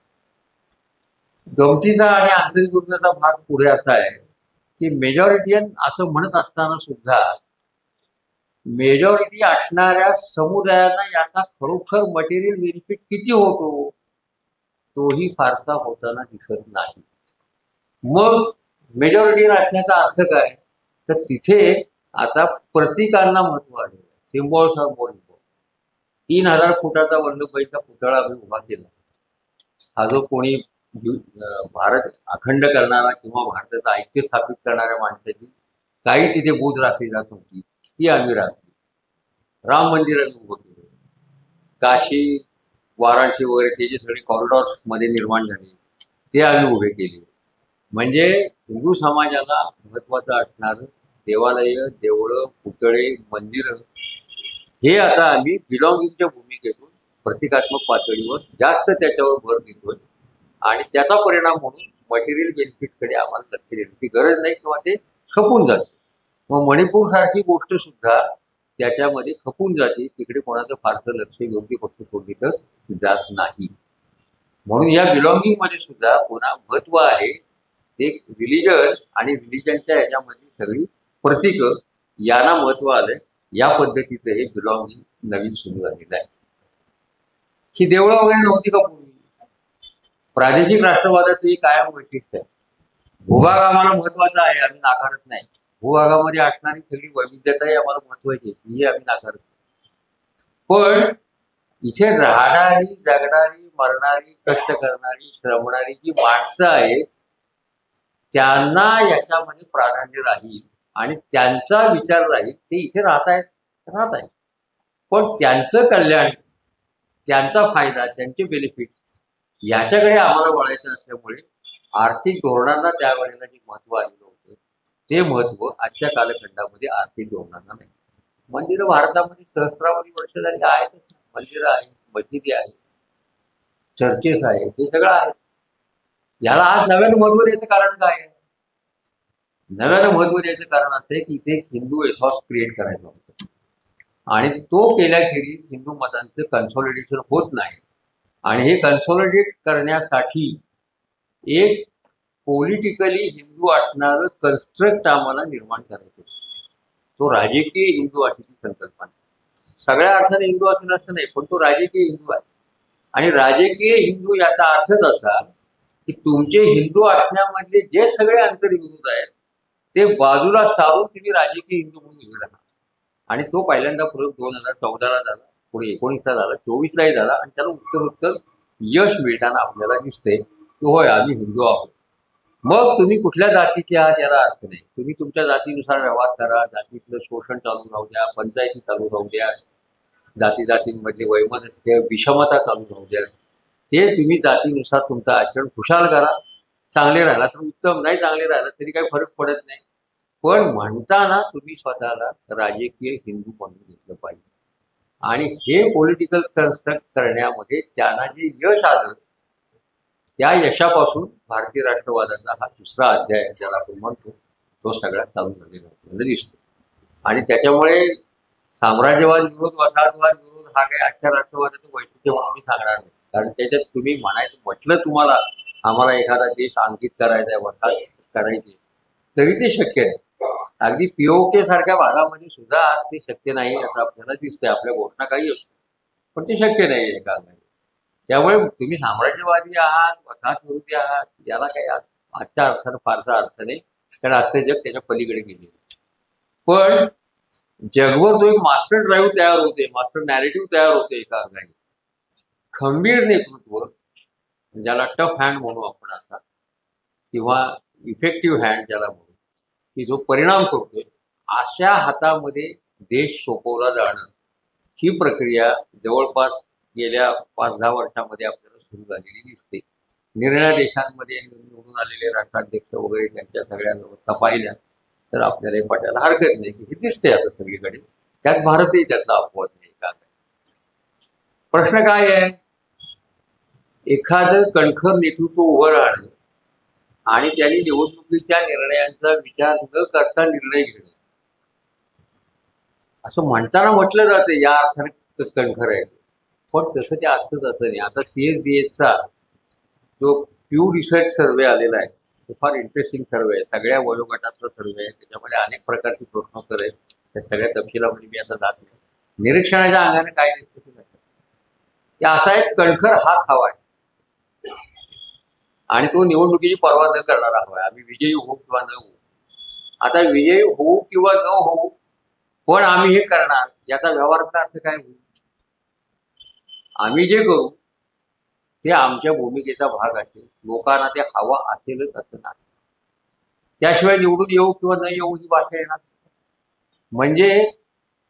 गमतीचा आणि आंतरिक भाग पुढे असा आहे की मेजॉरिटियन असं म्हणत असताना सुद्धा मेजॉरिटी असणाऱ्या समुदायांना याचा खरोखर मटेरियल बेनिफिट किती होतो तोही फारसा होताना दिसत नाही. मग मेजॉरिटी असण्याचा अर्थ काय, तर तिथे आता प्रतीकांना महत्व आले, सिम्बॉल्स ऑफ मोर इम्पॉर्टंट. 3000 फुटाचा वल्लभभाईचा पुतळा आम्ही उभा केला. हा जो कोणी भारत अखंड करणारा किंवा भारताचं ऐक्य स्थापित करणाऱ्या माणसाची काही तिथे बूथ राखली जात होती ती आम्ही राखली. राम मंदिर आम्ही उभं केलं. काशी, वाराणसी वगैरे ते जे सगळे कॉरिडॉर्स मध्ये निर्माण झाले ते आम्ही उभे केले. म्हणजे हिंदू समाजाला महत्वाचं असणारं देवालय, देवळं, पुतळे, मंदिरं हे आता आम्ही बिलॉंगिंगच्या भूमिकेतून प्रतीकात्मक पातळीवर जास्त त्याच्यावर भर देतोय आणि त्याचा परिणाम म्हणून मटेरियल बेनिफिट्सकडे आम्हाला लक्ष देण्याची गरज नाही किंवा ते खपून जाते. मग मणिपूर सारखी गोष्ट सुद्धा त्याच्यामध्ये खपून जाते, तिकडे कोणाचं फारसं लक्ष योग्य गोष्ट सोडली तर जात नाही. म्हणून या बिलॉंगिंग मध्ये सुद्धा पुन्हा महत्व आहे ते रिलिजन आणि रिलिजनच्या ह्याच्यामध्ये सगळी प्रतीकं यांना महत्व आलंय. या पद्धतीचं हे बिलॉंगिंग नवीन सुरू झालेलं आहे. ही देवळं वगैरे नव्हती का पूर्वी. प्रादेशिक राष्ट्रवादाचं हे कायम वैशिष्ट्य आहे. भूभाग आम्हाला महत्वाचा आहे, आम्ही नाकारत नाही. भूभागामध्ये असणारी सगळी वैविध्यताही आम्हाला महत्वाची आहे, ही आम्ही नाकारत नाही. पण इथे राहणारी, जगणारी, मरणारी, कष्ट करणारी, श्रमणारी जी माणसं आहेत त्यांना याच्यामध्ये प्राधान्य राहील आणि त्यांचा विचार राहील. ते इथे राहत आहेत पण त्यांचं कल्याण, त्यांचा फायदा, त्यांचे बेनिफिट्स याच्याकडे आम्हाला वळायचं असल्यामुळे आर्थिक धोरणांना त्यावेळेला जे महत्व आलेलं होतं ते महत्व आजच्या कालखंडामध्ये आर्थिक धोरणांना नाही. मंदिरं भारतामध्ये सहस्रावधी वर्ष झाली आहेतच. मंदिरं आहेत, मशिदी आहेत, चर्चेस आहेत, हे सगळं आहे. याला आज नव्यानं महत्व द्यायचं कारण काय आहे? नव्यानं महत्व द्यायचं कारण असं आहे की इथे हिंदू एथॉस क्रिएट करायचा होता आणि तो केल्याखेरीज हिंदू मतांचं कन्सॉलिडेशन होत नाही. आणि हे कन्सॉलिडेट करण्यासाठी एक पॉलिटिकली हिंदू असणारं कन्स्ट्रक्ट आम्हाला निर्माण करायचं. तो राजकीय हिंदू अशी ती संकल्पना. सगळ्या अर्थाने हिंदू असेल असं नाही, पण तो राजकीय हिंदू आहे. आणि राजकीय हिंदू याचा अर्थच असा की तुमचे हिंदू असण्यामधले जे सगळे आंतरविरोध आहेत ते बाजूला सारून तुम्ही राजकीय हिंदू म्हणून उभे राहा. आणि तो पहिल्यांदा प्रयोग 2014ला झाला, पुढे 19ला झाला, 24लाही झाला आणि त्याला उत्तर यश मिळताना आपल्याला दिसते की होय आम्ही हिंदू आहोत. मग तुम्ही कुठल्या जातीचे आहात याला अर्थ नाही. तुम्ही तुमच्या जातीनुसार व्यवहार करा, जातीतलं शोषण चालू राहू द्या, पंचायती चालू राहू द्या, जातीमधले वैमनस्य, विषमता चालू राहू द्या, ते तुम्ही जातीनुसार तुमचं आचरण खुशाल करा. चांगले राहिला तर उत्तम, नाही चांगले राहिला तरी काही फरक पडत नाही. पण म्हणताना तुम्ही स्वतःला राजकीय हिंदू म्हणून घेतलं पाहिजे. आणि हे पॉलिटिकल कन्स्ट्रक्ट करण्यामध्ये त्यांना जे यश आलं त्या यशापासून भारतीय राष्ट्रवादाचा हा दुसरा अध्याय ज्याला आपण म्हणतो तो सगळ्यात चालू झालेला दिसतो. आणि त्याच्यामुळे साम्राज्यवाद विरोध, वसाहतवाद विरोध हा काही आजच्या राष्ट्रवादाचं वैशिष्ट्य म्हणून मी सांगणार नाही. कारण त्याच्यात तुम्ही म्हणायचं म्हटलं तुम्हाला आम्हाला एखादा देश अंकित करायचा आहे, वसाहत करायची, तरी ते शक्य नाही. अगदी पीओके सारख्या भागामध्ये सुद्धा आज ते शक्य नाही असं आपल्याला दिसतंय. आपल्या घोषणा काही असतो पण ते शक्य नाही एका अंगाने. त्यामुळे तुम्ही साम्राज्यवादी आहात, वसाहत विरोधी आहात, याला काही आजच्या अर्थानं फारसा अर्थ नाही, कारण आजचं जग त्याच्या पलीकडे गेले. पण जगभर जो एक मास्टर ड्राईव्ह तयार होते, मास्टर नॅरेटिव्ह तयार होते एका अंगाने, खंबीर नेतृत्व, ज्याला टफ हँड म्हणू आपण आता, किंवा इफेक्टिव्ह हँड ज्याला म्हणू, की जो परिणाम करतोय, अशा हातामध्ये देश सोपवला जाणं, ही प्रक्रिया जवळपास गेल्या 5-10 वर्षामध्ये आपल्याला सुरू झालेली दिसते. निर्णय देशांमध्ये निवडून आलेले राष्ट्राध्यक्ष वगैरे त्यांच्या सगळ्या व्यवस्था पाहिल्या तर आपल्याला हे पटायला हरकत नाही की हे दिसते आता सगळीकडे. त्यात भारतही त्यातला अपवाद नाही. का प्रश्न काय आहे, एखादं कणखर नेतृत्व उभं राहणं आणि त्यांनी निवडणुकीच्या निर्णयांचा विचार न करता निर्णय घेणं, असं म्हणताना म्हटलं जातं या अर्थाने कणखर आहे, पण तसं ते असतंच असं नाही. आता CSDSचा जो प्यू रिसर्च सर्वे आलेला आहे तो फार इंटरेस्टिंग सर्वे आहे. सगळ्या वयोगटातला सर्वे आहे. त्याच्यामध्ये अनेक प्रकारची प्रश्नोत्तर आहेत. त्या सगळ्या तपशिलामध्ये मी आता जात नाही. निरीक्षणाच्या अंगाने काय दिसतं की असा एक कणखर हात हवा आहे आणि तो निवडणुकीची पर्वा न करणारा हवा आहे. आम्ही विजयी होऊ किंवा न होऊ. आता विजयी होऊ किंवा न होऊ पण आम्ही हे करणार, याचा व्यवहाराचा अर्थ काय होईल? आम्ही जे करू ते आमच्या भूमिकेचा भाग असेल, लोकांना ते हवा असेलच असं नाही. त्याशिवाय निवडून येऊ किंवा न येऊ ही भाषा येणार. म्हणजे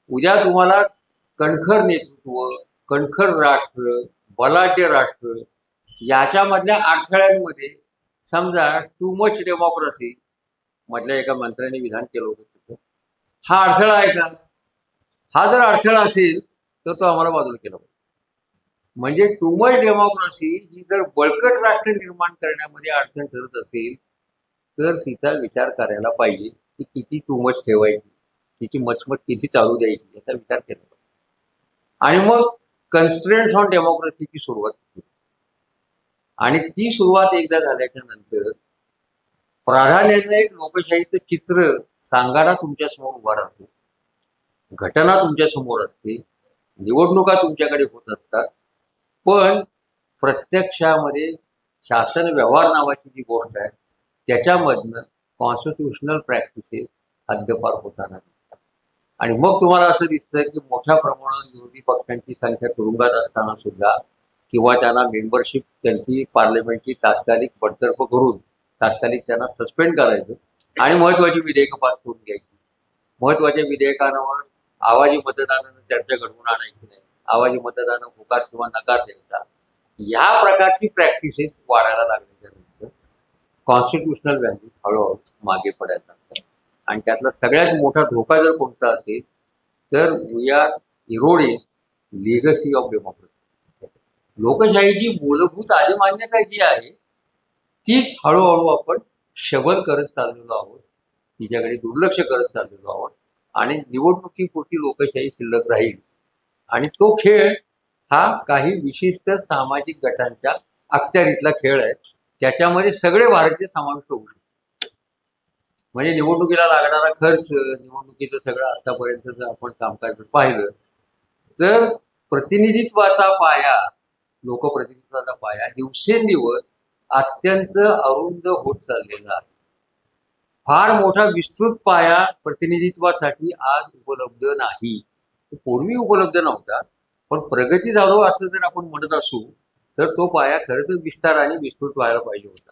उद्या तुम्हाला कणखर नेतृत्व, कणखर राष्ट्र, बलाढ्य राष्ट्र याच्यामधल्या अडथळ्यांमध्ये, समजा टू मच डेमोक्रेसी मधल्या एका मंत्र्याने विधान केलं होतं तसं, हा अडथळा आहे का? हा जर अडथळा असेल तर तो आम्हाला बाजूला केला पाहिजे. म्हणजे टू मच डेमोक्रेसी ही जर बळकट राष्ट्र निर्माण करण्यामध्ये अडचण ठरत असेल तर तिचा विचार करायला पाहिजे की किती टू मच ठेवायची, तिची मचमच किती चालू द्यायची, याचा विचार केला पाहिजे. आणि मग कन्स्ट्रेंट्स ऑन डेमोक्रेसीची सुरुवात केली. आणि ती सुरुवात एकदा झाल्याच्या नंतर प्राधान्याने एक लोकशाहीचं चित्र सांगाडा तुमच्या समोर उभा राहतो, घटना तुमच्या समोर असते, निवडणुका तुमच्याकडे होत असतात, पण प्रत्यक्षामध्ये शासन व्यवहार नावाची जी गोष्ट आहे त्याच्यामधनं कॉन्स्टिट्युशनल प्रॅक्टिसेस हद्दपार होताना दिसतात. आणि मग तुम्हाला असं दिसतं की मोठ्या प्रमाणात विरोधी पक्षांची संख्या तुरुंगात असताना सुद्धा, किंवा त्यांना मेंबरशिप त्यांची पार्लमेंटची तात्कालिक बडतर्फ करून तात्कालिक त्यांना सस्पेंड करायचं आणि महत्वाची विधेयकं पास करून घ्यायची. महत्वाच्या विधेयकांवर आवाजी मतदानानं चर्चा घडवून आणायची नाही, आवाजी मतदान होकार किंवा नकार द्यायचा. ह्या प्रकारची प्रॅक्टिसेस वाढायला लागल्याच्या नंतर कॉन्स्टिट्युशनल व्हॅल्यू हळूहळू मागे पडायला लागतात. आणि त्यातला सगळ्यात मोठा धोका जर कोणता असेल तर we are eroding legacy of democracy. लोकशाहीची मूलभूत आदिमान्यता जी आहे तीच हळूहळू आपण शबल करत चाललेलो आहोत, तिच्याकडे दुर्लक्ष करत चाललेलो आहोत. आणि निवडणुकीपुरती लोकशाही शिल्लक राहील. आणि तो खेळ हा काही विशिष्ट सामाजिक गटांच्या अखत्यारीतला खेळ आहे. त्याच्यामध्ये सगळे भारतीय समाविष्ट होऊ शकतात. म्हणजे निवडणुकीला लागणारा खर्च, निवडणुकीचं सगळं आतापर्यंत जर आपण कामकाज पाहिलं तर प्रतिनिधित्वाचा पाया, लोकप्रतिनिधित्वाचा पाया दिवसेंदिवस अत्यंत अरुंद होत चाललेला आहे. फार मोठा विस्तृत पाया प्रतिनिधित्वासाठी आज उपलब्ध नाही. पूर्वी उपलब्ध नव्हता, पण प्रगती झालो असं जर आपण म्हणत असू तर तो पाया खरं तर विस्ताराने विस्तृत व्हायला पाहिजे होता.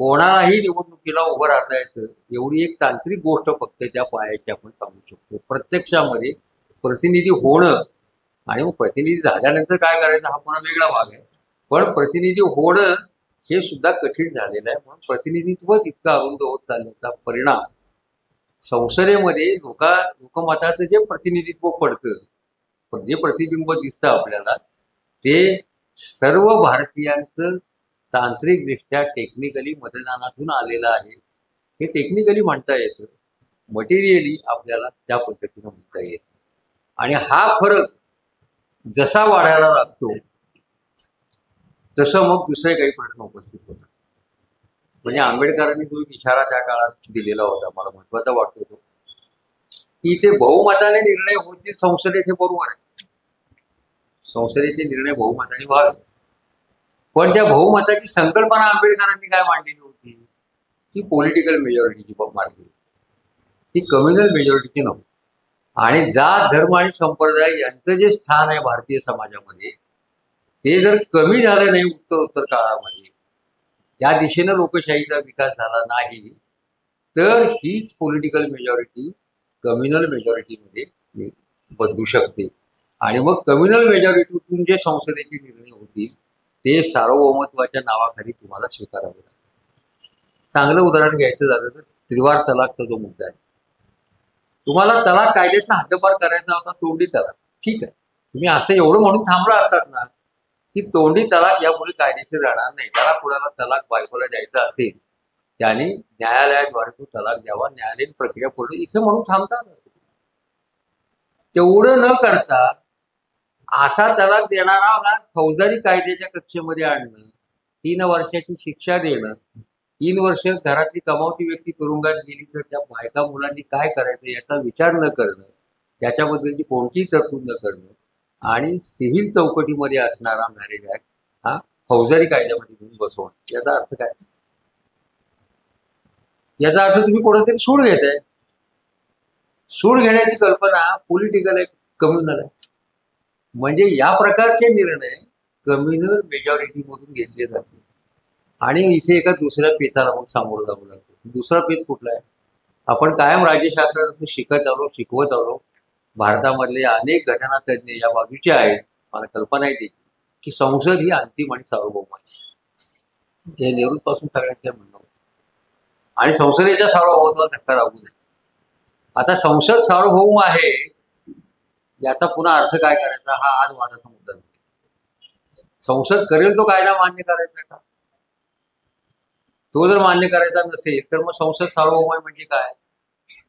कोणालाही निवडणुकीला उभं राहता येतं एवढी एक तांत्रिक गोष्ट फक्त त्या पायाची आपण सांगू शकतो. प्रत्यक्षामध्ये प्रतिनिधी होणं आणि मग प्रतिनिधी झाल्यानंतर काय करायचं हा पुन्हा वेगळा भाग आहे. पण प्रतिनिधी होणं हे सुद्धा कठीण झालेलं आहे. म्हणून प्रतिनिधित्व इतकं अरुंद होत चालण्याचा परिणाम संसदेमध्ये लोकमताचं जे प्रतिनिधित्व पडतं, जे प्रतिबिंब दिसतं आपल्याला, ते सर्व भारतीयांचं तांत्रिकदृष्ट्या टेक्निकली मतदानातून आलेलं आहे. हे टेक्निकली म्हणता येतं, मटेरियली आपल्याला त्या पद्धतीनं म्हणता येतं. आणि हा फरक जसा वाढायला लागतो तसं मग दुसरे काही प्रश्न उपस्थित होतात. म्हणजे आंबेडकरांनी जो एक इशारा त्या काळात दिलेला होता, मला महत्वाचा वाटतो तो, की ते बहुमताने निर्णय होतील संसदेत, हे बरोबर आहे. संसदेचे निर्णय बहुमताने व्हावे, पण त्या बहुमताची संकल्पना आंबेडकरांनी काय मांडलेली होती, ती पॉलिटिकल मेजॉरिटीची मांडली, ती कम्युनल मेजॉरिटीची नव्हती. आणि जात, धर्म आणि संप्रदाय यांचं जे स्थान आहे भारतीय समाजामध्ये, ते जर कमी झालं नाही उत्तर काळामध्ये, त्या दिशेनं लोकशाहीचा विकास झाला नाही, तर हीच पॉलिटिकल मेजॉरिटी कम्युनल मेजॉरिटीमध्ये बदलू शकते. आणि मग कम्युनल मेजॉरिटीतून जे संसदेचे निर्णय होतील ते सार्वभौमत्वाच्या नावाखाली तुम्हाला स्वीकारावे लागतील. चांगलं उदाहरण घ्यायचं झालं तर त्रिवार तलाकचा जो मुद्दा आहे, तुम्हाला तलाक कायद्यातनं हद्दपार करायचा होता, तोंडी तलाक, ठीक आहे, तुम्ही असं एवढं म्हणून थांबला असतात ना की तोंडी तलाक यापुढे कायदेशीर राहणार नाही, त्याला कुणाला तलाक बायकोला द्यायचा असेल त्याने न्यायालयाद्वारे तो तलाक द्यावा, न्यायालयीन प्रक्रिया पुढे, इथे म्हणून थांबतात. तेवढं न करता असा तलाक देणारा फौजदारी कायद्याच्या कक्षेमध्ये आणणं, 3 वर्षाची शिक्षा देणं, 3 वर्ष घरातली कमावती व्यक्ती तुरुंगात गेली तर त्या बायका मुलांनी काय करायचं याचा विचार न करणं, त्याच्याबद्दलची कोणतीही तरतूद न करणं, आणि सिव्हिल चौकटीमध्ये असणारा मॅरेज ऍक्ट हा फौजदारी कायद्यामध्ये घेऊन बसवणं, याचा अर्थ काय? याचा अर्थ तुम्ही कोणातरी सूड घेताय. सूड घेण्याची कल्पना पॉलिटिकल आहे, कम्युनल आहे. म्हणजे या प्रकारचे निर्णय कम्युनल मेजॉरिटीमधून घेतले जाते. आणि इथे एका दुसऱ्या पेचाला मग सामोरं जावं लागतं. दुसरा पेच कुठला आहे? आपण कायम राज्यशास्त्रात शिकवत आलो. भारतामधले अनेक घटनातज्ञ या बाजूचे आहेत, मला कल्पना आहे त्याची, की संसद ही अंतिम आणि सार्वभौम आहे. हे नेहरूपासून सगळ्यांच्या म्हणणं होतं. आणि संसदेच्या सार्वभौमत्वाला धक्का लागू नये. आता संसद सार्वभौम आहे याचा पुन्हा अर्थ काय करायचा, हा आज वादाचा मुद्दा आहे. संसद करेल तो कायदा मान्य करायचा का? तो जर मान्य करायचा नसेल तर मग संसद सार्वभौम आहे म्हणजे काय?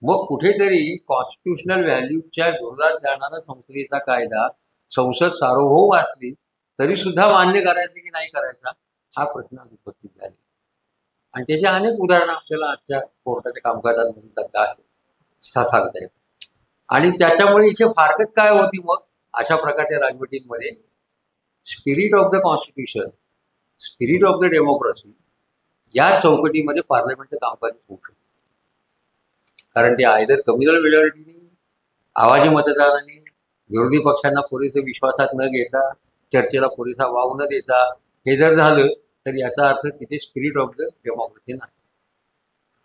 मग कुठेतरी कॉन्स्टिट्युशनल व्हॅल्यूजच्या विरोधात जाणारा संसदेचा कायदा संसद सार्वभौम असली तरी सुद्धा मान्य करायचा की नाही करायचा, हा प्रश्न उपस्थित झाला. आणि त्याची अनेक उदाहरणं आपल्याला आजच्या कोर्टाच्या कामकाजांमधून सांगता येतात. आणि त्याच्यामुळे इथे फारकत काय होती मग अशा प्रकारच्या राजवटींमध्ये? Spirit of the constitution, spirit of the democracy या चौकटीमध्ये पार्लमेंटचं कामकाज होऊ शकतं. कारण ते आयदर कम्युनल मेजॉरिटीने, आवाजी मतदानाने, विरोधी पक्षांना पुरेसे विश्वासात न घेता, चर्चेला पुरेसा वाव न देता हे जर झालं तर याचा अर्थ तिथे स्पिरिट ऑफ द डेमोक्रेसी नाही.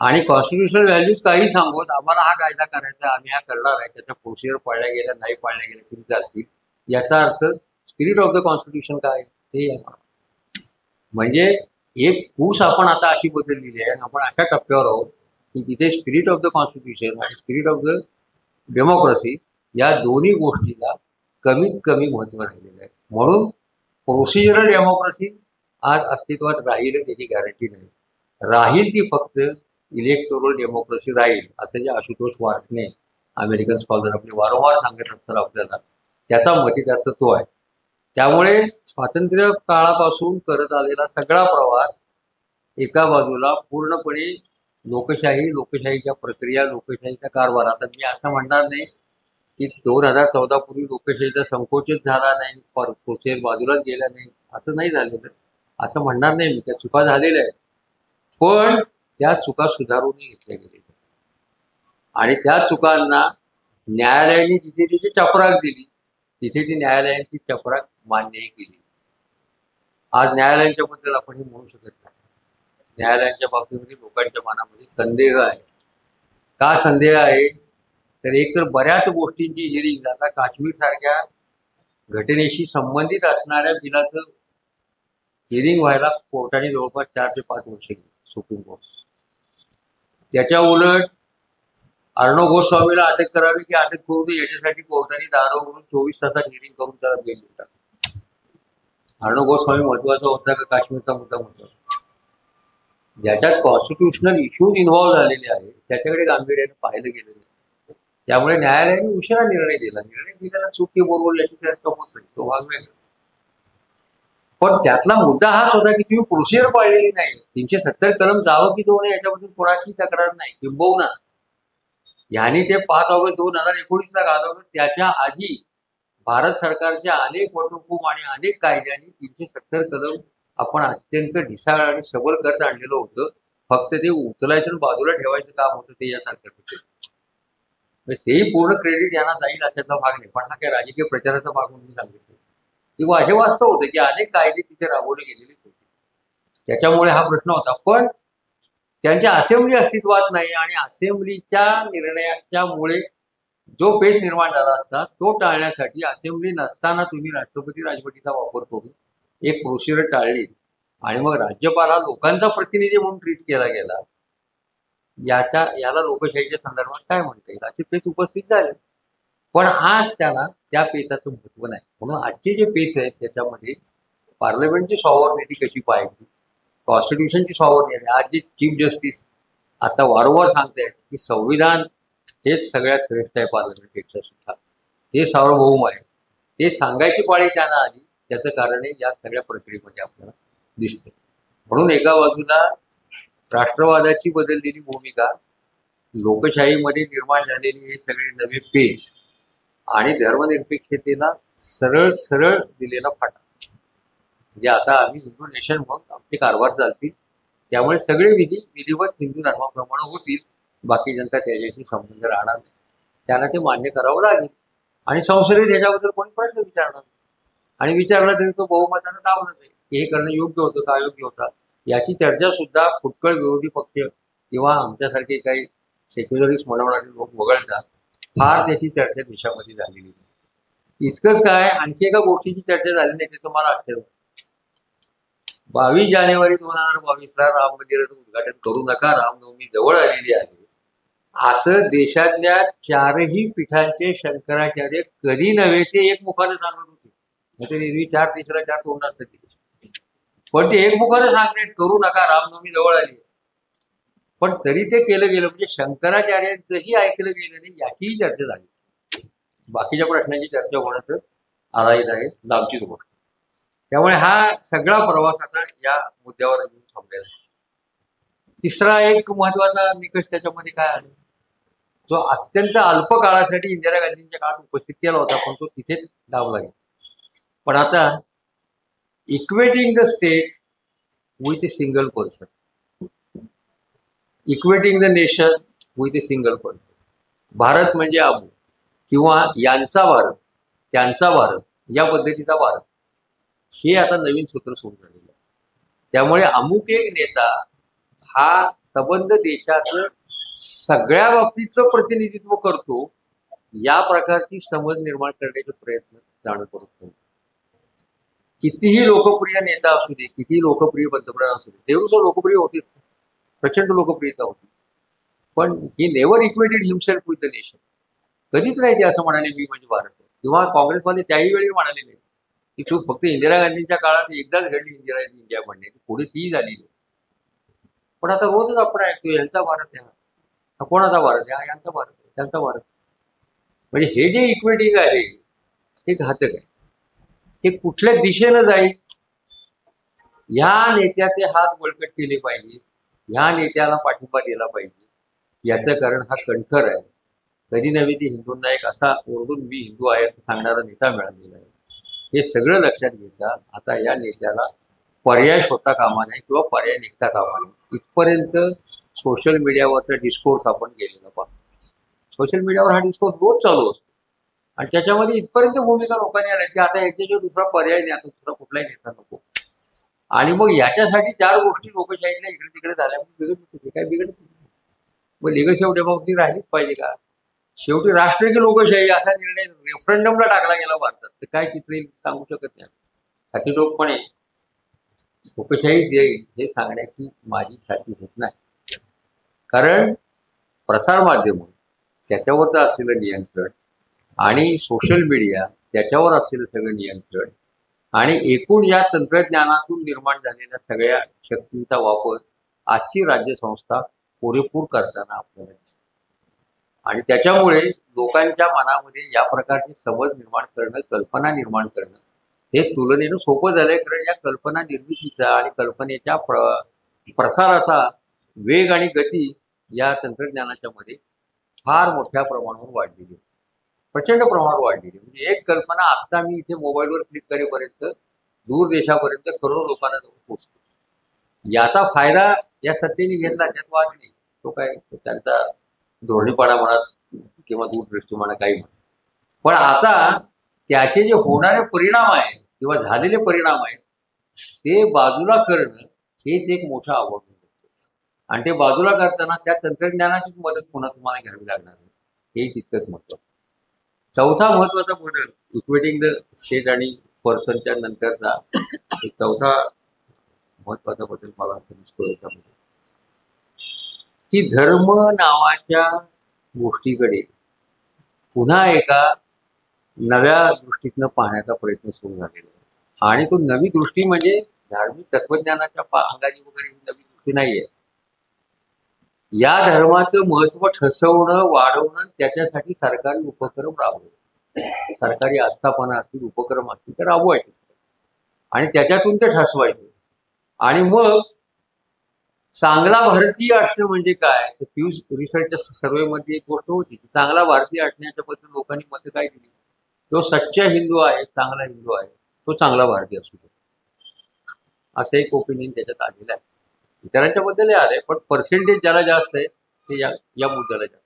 आणि कॉन्स्टिट्युशनल व्हॅल्यूज काही सांगत आम्हाला हा कायदा करायचा, आम्ही हा करणार आहे, त्याच्या प्रोसिजर पाळल्या गेल्या नाही पाळल्या गेल्या तरी चालतील, याचा अर्थ स्पिरिट ऑफ द कॉन्स्टिट्यूशन काय ते म्हणजे एक कूस आपण आता अशी बदललेली आहे. आपण अशा टप्प्यावर आहोत की तिथे स्पिरिट ऑफ द कॉन्स्टिट्यूशन आणि स्पिरिट ऑफ द डेमोक्रेसी या दोन्ही गोष्टीला कमीत कमी महत्त्व राहिलेलं आहे. म्हणून प्रोसिजरल डेमोक्रेसी आज अस्तित्वात राहील त्याची गॅरंटी नाही. राहील ती फक्त इलेक्टोरल डेमोक्रेसी राहील, असं जे आशुतोष वार्कने, अमेरिकन स्कॉलर, आपले वारंवार सांगत असतात आपल्याला, त्याचा मतितार्थ तो आहे. त्यामुळे स्वातंत्र्य काळापासून करत आलेला सगळा प्रवास एका बाजूला पूर्णपणे लोकशाहीच्या प्रक्रिया, लोकशाहीचा कारभार. आता मी असं म्हणणार नाही की 2014 पूर्वी लोकशाहीचा संकोचित झाला नाही, प्रोसेस बाजूलाच गेला नाही, असं नाही झालेलं, असं म्हणणार नाही मी. त्या चुका झालेल्या आहेत, पण त्या चुका सुधारून घेतल्या गेलेल्या. आणि त्या चुकांना न्यायालयाने जिथे तिथे चपराक दिली तिथे ती न्यायालयांची चपराक मान्यही केली. आज न्यायालयांच्या बद्दल आपण हे म्हणू शकत नाही. न्यायालयांच्या बाबतीमध्ये लोकांच्या मनामध्ये संदेह आहे. का संदेह आहे? तर एक तर बऱ्याच गोष्टींची हिअरिंग, आता काश्मीर सारख्या घटनेशी संबंधित असणाऱ्या बिलाचं हिअरिंग व्हायला कोर्टाने जवळपास 4 ते 5 वर्ष गेली, सुप्रीम कोर्ट. त्याच्या उलट अर्णव गोस्वामीला अटक करावी की अटक करू दे याच्यासाठी कोर्टाने दारावरून 24 तासात हिअरिंग करून त्याला बेल दिला. अर्णव गोस्वामी महत्वाचा होता का काश्मीरचा मुद्दा महत्वाचा? ज्याच्यात कॉन्स्टिट्युशनल इश्यूज इन्व्हॉल्व्ह झालेले आहेत त्याच्याकडे गांभीर्याने पाहिलं गेलं नाही. त्यामुळे न्यायालयाने उशिरा निर्णय दिला. निर्णय दिल्याला चूक की बरोबर याची चर्चा होत नाही, तो भाग वेगळा. पण त्यातला मुद्दा हाच होता की तुम्ही प्रोसिजर पाळलेली नाही. 370 कलम जावं की जाऊ नये याच्याबद्दल कोणाची तक्रार नाही. किंबहुना यांनी ते 5 ऑगस्ट 2019ला घालवलं. त्याच्या आधी भारत सरकारच्या अनेक वटहुकूम आणि अनेक कायद्यांनी 370 कलम आपण अत्यंत ढिसाळ आणि सबल करत आणलेलं होतं. फक्त ते उचलायचं आणि बाजूला ठेवायचं काम होतं ते या सरकारचं. तेही पूर्ण क्रेडिट यांना जाईल अशाचा भाग नाही. पण हा काही राजकीय प्रचाराचा भाग म्हणून सांगितलं किंवा हे वास्तव होतं की अनेक कायदे तिथे राबवले गेलेलेच होते. त्याच्यामुळे हा प्रश्न होता. पण त्यांच्या असेंब्ली अस्तित्वात नाही आणि असेंब्लीच्या निर्णयाच्यामुळे जो पेच निर्माण झाला असता तो टाळण्यासाठी असेंब्ली नसताना तुम्ही राष्ट्रपती राजवटीचा वापर करून एक प्रोसिजर टाळली आणि मग राज्यपाल हा लोकांचा प्रतिनिधी म्हणून ट्रीट केला गेला. याला लोकशाहीच्या संदर्भात काय म्हणता येईल असे पेच उपस्थित झाले. पण आज त्याला त्या पेचाचं महत्व नाही. म्हणून आजचे जे पेच आहेत त्याच्यामध्ये पार्लमेंटची सॉव्हर्निटी कशी पाहिजे, कॉन्स्टिट्यूशनची सॉव्हर्निटी. आज जे चीफ जस्टिस आता वारंवार सांगतायत की संविधान हेच सगळ्यात श्रेष्ठ आहे पार्लमेंटपेक्षा सुद्धा, ते सार्वभौम आहे, ते सांगायची पाळी त्यांना आली. त्याचं कारणही या सगळ्या प्रक्रियेमध्ये आपल्याला दिसते. म्हणून एका बाजूला राष्ट्रवादाची बदललेली भूमिका, लोकशाहीमध्ये निर्माण झालेली हे सगळे नवे पेच आणि धर्मनिरपेक्षतेला सरळ सरळ दिलेला फाटा. म्हणजे आता आम्ही हिंदू नेशन म्हणून आमचे कारभार चालतील, त्यामुळे सगळे विधिवत हिंदू धर्माप्रमाणे होतील, बाकी जनता त्याच्याशी संबंध राहणार नाही. त्यांना ते मान्य करावं लागेल आणि संसदेत याच्याबद्दल कोणी प्रश्न विचारणार आणि विचारला तरी तो बहुमतानं दावणार आहे की हे करणं योग्य होतं का अयोग्य होता. याची चर्चा सुद्धा फुटकळ विरोधी पक्ष किंवा आमच्यासारखे काही सेक्युलरिस्ट म्हणवणारे लोक वगळतात. फार त्याची चर्चा देशामध्ये झालेली नाही. इतकंच काय, आणखी एका गोष्टीची चर्चा झाली नाही त्याचं मला आश्चर्य. 22 जानेवारी 2022ला राम मंदिराचं उद्घाटन करू नका, रामनवमी जवळ आलेली आहे असं देशातल्या 4ही पीठांचे शंकराचार्य कधी नव्हे ते एकमुखानं सांगत होते. नाहीतर एरवी 4 तिसरा 4 तोंड असतं ते. पण ते एकमुखानं सांगण्यात करू नका, रामनवमी जवळ आली. पण तरी ते केलं गेलं. म्हणजे शंकराचार्यांचंही ऐकलं गेलं नाही याचीही चर्चा झाली. बाकीच्या प्रश्नांची चर्चा होण्याचं आराईत आहे, लांबचीच गोष्ट. त्यामुळे हा सगळा प्रवास आता या मुद्द्यावर येऊन थांबलेला आहे. तिसरा एक महत्वाचा निकष त्याच्यामध्ये काय आहे, जो अत्यंत अल्प काळासाठी इंदिरा गांधींच्या काळात उपस्थित केला होता पण तो तिथेच दाबला गेला. पण आता equating the state with a single person, equating the nation with a single person. Bharat म्हणजे अबू किंवा यांचा भारत, त्यांचा भारत, या पद्धतीचा भारत, हे आता नवीन सूत्र सुरू झालेलं आहे. त्यामुळे अमुक एक नेता हा संबंध देशाचं सगळ्या बाबतीचं प्रतिनिधित्व करतो या प्रकारची समज निर्माण करण्याचे प्रयत्न जाणं करतो. कितीही लोकप्रिय नेता असू दे, कितीही लोकप्रिय पंतप्रधान असू दे, देवरूच लोकप्रिय होतेच, प्रचंड लोकप्रियता होती, पण ही never equated himself with the nation. कधीच नाही ते असं म्हणाले मी म्हणजे भारत आहे. किंवा काँग्रेसवाले त्याही वेळी म्हणाले नाही की तू फक्त इंदिरा गांधींच्या काळात एकदाच घडली इंदिरा इंडिया म्हणण्याची, पुढे ती झाली. पण आता रोजच आपण ऐकतो यांचा भारत आहे, हा कोणाचा भारत आहे, हा यांचा भारत आहे, त्यांचा भारत. म्हणजे हे जे इक्वेटिंग आहे हे घातक आहे. हे कुठल्या दिशेनं जाईल, ह्या नेत्याचे हात बळकट केले पाहिजे, ह्या नेत्याला पाठिंबा दिला पाहिजे. याचं कारण हा कणखर आहे. कधी नव्हे ती हिंदूंना एक असा ओरडून मी हिंदू आहे असं सांगणारा नेता मिळालेला आहे. हे सगळं लक्षात घेता आता या नेत्याला पर्याय शोधता कामा नये किंवा पर्याय निघता कामा नये. इथपर्यंत सोशल मीडियावरचा डिस्कोर्स आपण गेलेला पाहतो. सोशल मीडियावर हा डिस्कोर्स रोज चालू असतो आणि त्याच्यामध्ये इथपर्यंत भूमिका लोकांनी आल्या की आता याच्याशिवाय दुसरा पर्याय नाही, आता दुसरा कुठलाही नेता नको. आणि मग याच्यासाठी 4 गोष्टी लोकशाहीला इकडे तिकडे झाल्या बिघडत होती. काय बिघडत होती? मग लिगल डेमोक्रेसी राहिलीच पाहिजे का? शेवटी राष्ट्रीय लोकशाही असा निर्णय रेफरंडमला टाकला गेला भारतात, तर काय चित्र सांगू शकत नाही. छातीटोपपणे लोकशाही देईल हे सांगण्याची माझी छाती होत नाही. कारण प्रसारमाध्यम त्याच्यावरचं असलेलं नियंत्रण आणि सोशल मीडिया त्याच्यावर असलेलं सगळं नियंत्रण आणि एकूण या तंत्रज्ञानातून निर्माण झालेल्या सगळ्या शक्तींचा वापर आजची राज्यसंस्था पुरेपूर करताना आपल्याला दिसते. आणि त्याच्यामुळे लोकांच्या मनामध्ये या प्रकारची समज निर्माण करणं, कल्पना निर्माण करणं हे तुलनेनं सोपं झालंय, कारण या कल्पना निर्मितीचा आणि कल्पनेच्या प्रसाराचा वेग आणि गती या तंत्रज्ञानाच्या मध्ये फार मोठ्या प्रमाणावर वाढलेली आहे, प्रचंड प्रमाणावर वाढलेली आहे. म्हणजे एक कल्पना आत्ता मी इथे मोबाईलवर क्लिक करेपर्यंत दूर देशापर्यंत करोडो लोकांना जाऊन पोहोचतो. याचा फायदा या सत्तेने घेतला, त्यात वाद नाही. तो काय त्यांचा धोरणीपणा म्हणा किंवा दूरदृष्टी म्हणा काही म्हणा. पण आता त्याचे जे होणारे परिणाम आहेत किंवा झालेले परिणाम आहेत ते बाजूला करणं हेच एक मोठं आव्हान होतं. आणि ते बाजूला करताना त्या तंत्रज्ञानाचीच मदत पुन्हा तुम्हाला घ्यावी लागणार आहे, हे तितकंच महत्त्वाचं. चौथा महत्वाचा बदल इक्वेटिंग द स्टेट आणि पर्सनच्या नंतरचा चौथा महत्वाचा बदल मला असं दिसतो याच्यामध्ये, की धर्म नावाच्या गोष्टीकडे पुन्हा एका नव्या दृष्टीतनं पाहण्याचा प्रयत्न सुरू झालेला आहे. आणि तो नवी दृष्टी म्हणजे धार्मिक तत्वज्ञानाच्या अंगाची वगैरे ही नवी दृष्टी नाहीये. या धर्माचं महत्व ठसवणं, वाढवणं, त्याच्यासाठी सरकारी उपक्रम राबवणं, सरकारी आस्थापना असतील, उपक्रम असतील तर राबवायचे आणि त्याच्यातून ते ठसवायचे. आणि मग चांगला भारतीय असणं म्हणजे काय, तर फ्यूज रिसर्चच्या सर्वेमध्ये एक गोष्ट होती की चांगला भारतीय असण्याच्या बद्दल लोकांनी मतं काय दिली, जो सच्चा हिंदू आहे, चांगला हिंदू आहे, तो चांगला भारतीय असू शकतो, असं एक ओपिनियन त्याच्यात आलेलं आहे. इतरांच्या बद्दलही आलंय, पण पर्सेंटेज ज्याला जास्त आहे ते या मुद्द्याला जास्त.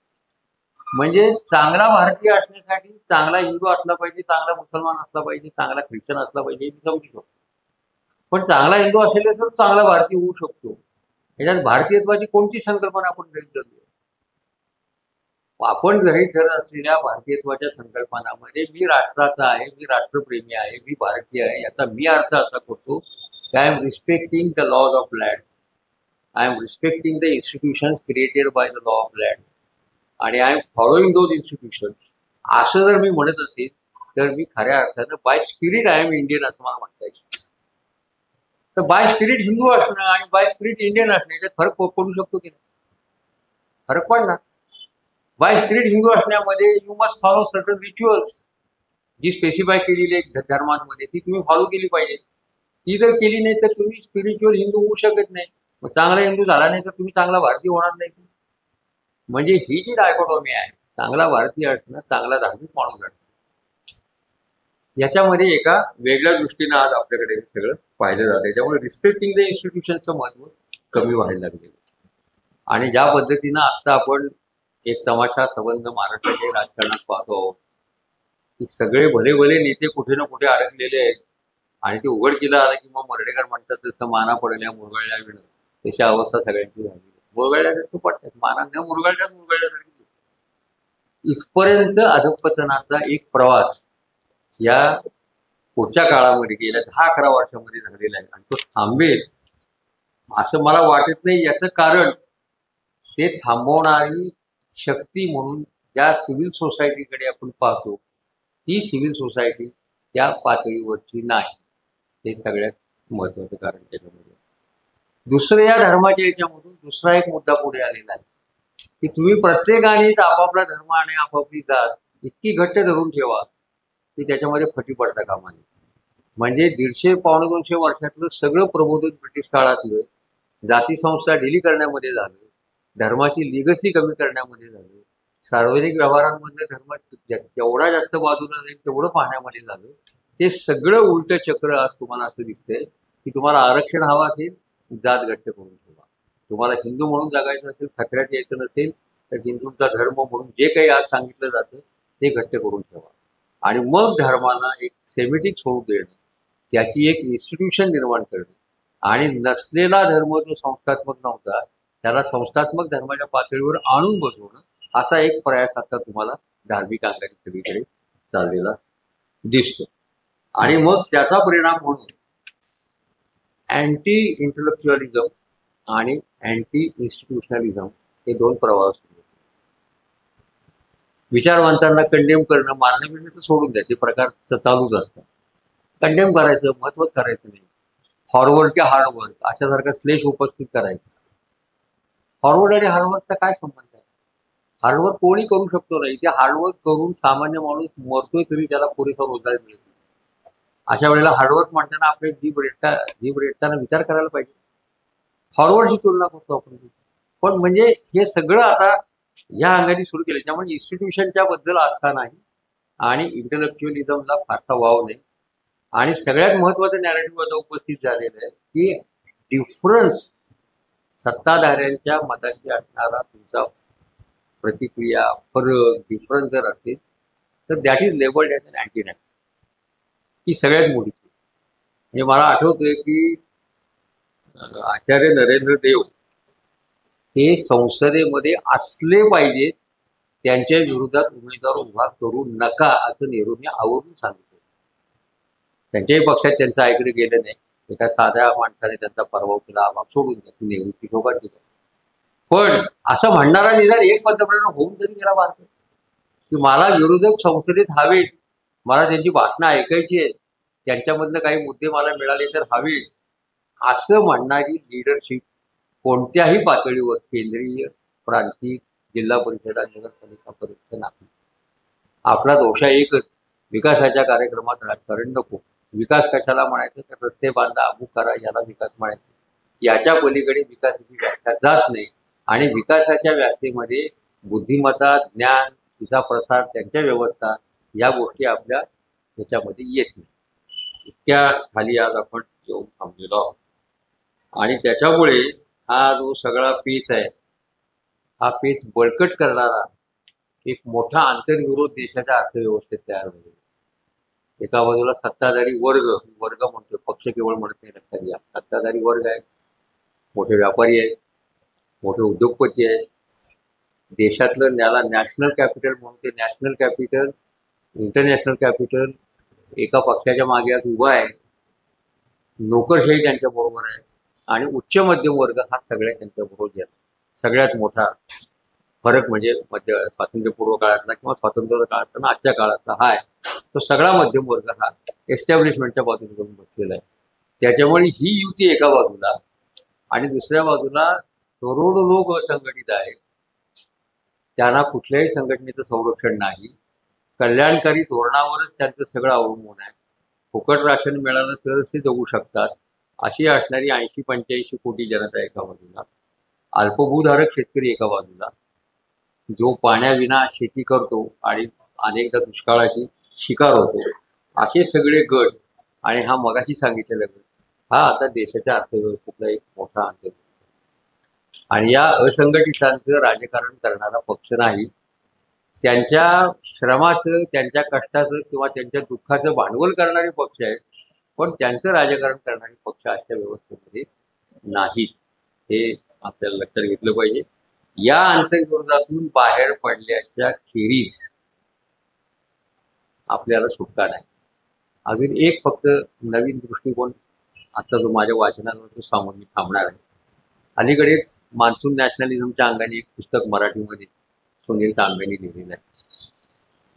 म्हणजे चांगला भारतीय असण्यासाठी चांगला हिंदू असला पाहिजे, चांगला मुसलमान असला पाहिजे, चांगला ख्रिश्चन असला पाहिजे, हे मी समजू शकतो. पण चांगला हिंदू असेल तर चांगला भारतीय होऊ शकतो. याच्यात भारतीयत्वाची कोणती संकल्पना आपण गृहीत धरूया? आपण गृहीत धरत असलेल्या भारतीयत्वाच्या संकल्पनामध्ये मी राष्ट्राचा आहे, मी राष्ट्रप्रेमी आहे, मी भारतीय आहे, याचा मी अर्थ असा करतो की I am respecting the laws of land, I am respecting the institutions created by the law of land आणि I am following those institutions. असं जर मी म्हणत असेल तर मी खऱ्या अर्थानं by spirit I am Indian असं मला म्हणता येईल. तर बाय स्पिरिट हिंदू असणं आणि बाय स्पिरिट इंडियन असणं याच्यात फरक पडू शकतो की नाही? फरक पडणार. बाय स्पिरिट हिंदू असण्यामध्ये you must follow certain rituals, जी स्पेसिफाय केलेली आहे धर्मांमध्ये ती तुम्ही फॉलो केली पाहिजे. ती जर केली नाही तर तुम्ही स्पिरिच्युअल हिंदू होऊ शकत नाही. मग चांगला हिंदू झाला नाही तर तुम्ही चांगला भारतीय होणार नाही. म्हणजे ही जी डायकोटॉमी आहे, चांगला भारतीय असणं, चांगला धार्मिक माणूस असणं, याच्यामध्ये एका वेगळ्या दृष्टीनं आज आपल्याकडे सगळं पाहिलं जातं. त्याच्यामुळे रिस्पेक्टिंग द इन्स्टिट्यूशनचं महत्व कमी व्हायला लागलेलं. आणि ज्या पद्धतीनं आता आपण एक तमाशा संबंध महाराष्ट्राच्या राजकारणात पाहतो आहोत की सगळे भले भले नेते कुठे ना कुठे अडकलेले आहेत आणि ते उघडकीला आलं की मग मर्डेकर म्हणतात तसं माना पडल्या मुरगळल्या विणं, तशी अवस्था सगळ्यांची झाली. मुरगळल्यासारखं पडतात, माना न मुरगळल्यासारखी. इथपर्यंत अधपतनाचा एक प्रवास या पुढच्या काळामध्ये गेल्या 10-11 वर्षामध्ये झालेला आहे आणि तो थांबेल असं मला वाटत नाही. याचं कारण ते थांबवणारी शक्ती म्हणून ज्या सिव्हिल सोसायटीकडे आपण पाहतो ती सिव्हिल सोसायटी त्या पातळीवरची नाही. हे सगळ्यात महत्वाचं कारण त्याच्यामध्ये. दुसरं, या धर्माच्या याच्यामधून दुसरा एक मुद्दा पुढे आलेला आहे की तुम्ही प्रत्येकानेच आपापला धर्म आणि आपापली जात इतकी घट्ट धरून ठेवा की त्याच्यामध्ये फटी पडता कामा नये. म्हणजे 150-200 वर्षातलं सगळं प्रबोधन ब्रिटिश काळातलं जाती संस्था डिली करण्यामध्ये झालं, धर्माची लिगसी कमी करण्यामध्ये झालं, सार्वजनिक व्यवहारांमध्ये धर्म जेवढा जास्त बाजूला जाईल तेवढं पाहण्यामध्ये झालं. ते सगळं उलट चक्र आज तुम्हाला असं दिसतंय की तुम्हाला आरक्षण हवं असेल, जात घट्ट करून ठेवा. तुम्हाला हिंदू म्हणून जगायचं असेल, खतऱ्यात यायचं नसेल तर हिंदूंचा धर्म म्हणून जे काही आज सांगितलं जातं ते घट्ट करून ठेवा. आणि मग धर्माला एक सेमिटिक स्वरूप देणं, त्याची एक इन्स्टिट्यूशन निर्माण करणं आणि नसलेला धर्म जो संस्थात्मक नव्हता त्याला संस्थात्मक धर्माच्या पातळीवर आणून बसवणं, असा एक प्रयास आता तुम्हाला धार्मिक अंगाने सगळीकडे चाललेला दिसतो. आणि मग त्याचा परिणाम म्हणून अँटी इंटलेक्च्युअलिझम आणि अँटी इन्स्टिट्यूशनलिझम हे दोन प्रवाह सुरू होते. विचारवंतांना कंडेम करणं, मारणं बिरणं तर सोडून द्या, ते प्रकार चालूच असतात. कंडेम करायचं, महत्वच करायचं नाही. फॉरवर्ड की हार्डवर्क अशासारखा स्लेश उपस्थित करायचं. फॉरवर्ड आणि हार्डवर्कचा काय संबंध आहे? हार्डवर्क कोणी करू शकतो नाही. ते हार्डवर्क करून सामान्य माणूस मरतोय तरी त्याला पुरेसा रोजगार मिळत नाही. अशा वेळेला हार्डवर्क म्हणताना आपले जीभ रेटताना विचार करायला पाहिजे. फॉरवर्डची तुलना करतो आपण. पण म्हणजे हे सगळं आता या अंगाने सुरू केलं. त्यामुळे इन्स्टिट्यूशनच्या बद्दल आस्था नाही आणि इंटलेक्च्युअलिझमला फारसा वाव नाही. आणि सगळ्यात महत्वाचं नॅरेटिव्ह आता उपस्थित झालेलं आहे की डिफरन्स सत्ताधाऱ्यांच्या मताची असणारा तुमचा प्रतिक्रिया फरक डिफरन्स जर असेल तर that is labelled as an anti national. ही सगळ्यात मोठी. म्हणजे मला आठवतंय की आचार्य नरेंद्र देव हे संसदेमध्ये असले पाहिजेत, त्यांच्या विरोधात उमेदवार उभा करू नका असं नेहरूंनी आवर्जून सांगितलं. त्यांच्याही पक्षात त्यांचं ऐकलं गेलं नाही. एका साध्या माणसाने त्यांचा पराभव केला, आम्हाला सोडून द्या, नेहरूची शोभा केली. पण असं म्हणणारा निदान एक पंतप्रधान होऊन तरी गेला भारत की मला विरोधक संसदेत हवेत, मला त्यांची भाषणं ऐकायची आहे, त्यांच्यामधनं काही मुद्दे मला मिळाले तर हवे असं म्हणणारी लीडरशिप कोणत्याही पातळीवर केंद्रीय, प्रांतिक, जिल्हा परिषदा, नगरपालिकापर्यंत नाही. आपला दोष एकच, विकासाच्या कार्यक्रमात राजकारण नको. विकास कशाला म्हणायचं तर रस्ते बांधा, अमुक करा, याला विकास म्हणायचं. याच्या पलीकडे विकासाची व्याख्या जात नाही. आणि विकासाच्या व्याख्येमध्ये बुद्धिमत्ता, ज्ञान, तिचा प्रसार, त्यांच्या व्यवस्था या गोष्टी आपल्या ह्याच्यामध्ये येत नाही. इतक्या खाली आज आपण येऊन थांबलेलो आहोत. आणि त्याच्यामुळे हा जो सगळा पेच आहे, हा पेच बळकट करणारा एक मोठा आंतरविरोध देशाच्या अर्थव्यवस्थेत तयार होईल. एका बाजूला सत्ताधारी वर्ग म्हणतो, पक्ष केवळ म्हणत नाही, लक्षात घ्या. सत्ताधारी वर्ग आहे, मोठे व्यापारी आहेत, मोठे उद्योगपती आहेत. देशातलं त्याला नॅशनल कॅपिटल म्हणतो, नॅशनल कॅपिटल, इंटरनॅशनल कॅपिटल एका पक्षाच्या मागे आज उभा आहे. नोकरशाही त्यांच्या बरोबर आहे आणि उच्च मध्यम वर्ग हा सगळ्या त्यांच्या बरोबर गेला. सगळ्यात मोठा फरक म्हणजे स्वातंत्र्यपूर्व काळातला किंवा स्वातंत्र्य काळातला आजच्या काळातला हा आहे. तो सगळा मध्यम वर्ग हा एस्टॅब्लिशमेंटच्या बाजूने जाऊन बसलेला आहे. त्याच्यामुळे ही युती एका बाजूला आणि दुसऱ्या बाजूला करोडो लोक असंघटित आहेत, त्यांना कुठल्याही संघटनेचं संरक्षण नाही. कल्याणकारी धोरणावरच त्यांचं सगळं अवलंबून आहे. फुकट राशन मिळालं तरच ते जगू शकतात. अशी असणारी 80-85 कोटी जनता एका बाजूला, अल्पभूधारक शेतकरी एका बाजूला, जो पाण्याविना शेती करतो आणि अनेकदा दुष्काळाची शिकार होतो, असे सगळे गट आणि हा मगाशी सांगितलेला गट हा आता देशाच्या अर्थव्यवस्थेतला एक मोठा अंतर. आणि या असंघटितांचं राजकारण करणारा पक्ष नाही, त्यांच्या श्रमाचं, त्यांच्या कष्टाचं किंवा त्यांच्या दुःखाचं भांडवल करणारे पक्ष आहेत, पण त्यांचं राजकारण करणारे पक्ष आजच्या व्यवस्थेमध्ये नाहीत. हे आपल्याला लक्षात घेतलं पाहिजे. या आंतरविरोधातून बाहेर पडल्याच्या खेरीज आपल्याला सुटका नाही. अजून एक फक्त नवीन दृष्टिकोन आता जो माझ्या वाचनावर तो सांगून मी थांबणार आहे. अलीकडेच मान्सून नॅशनलिझमच्या अंगाने एक पुस्तक मराठीमध्ये सुनील तांबेंनी लिहिलेलं आहे.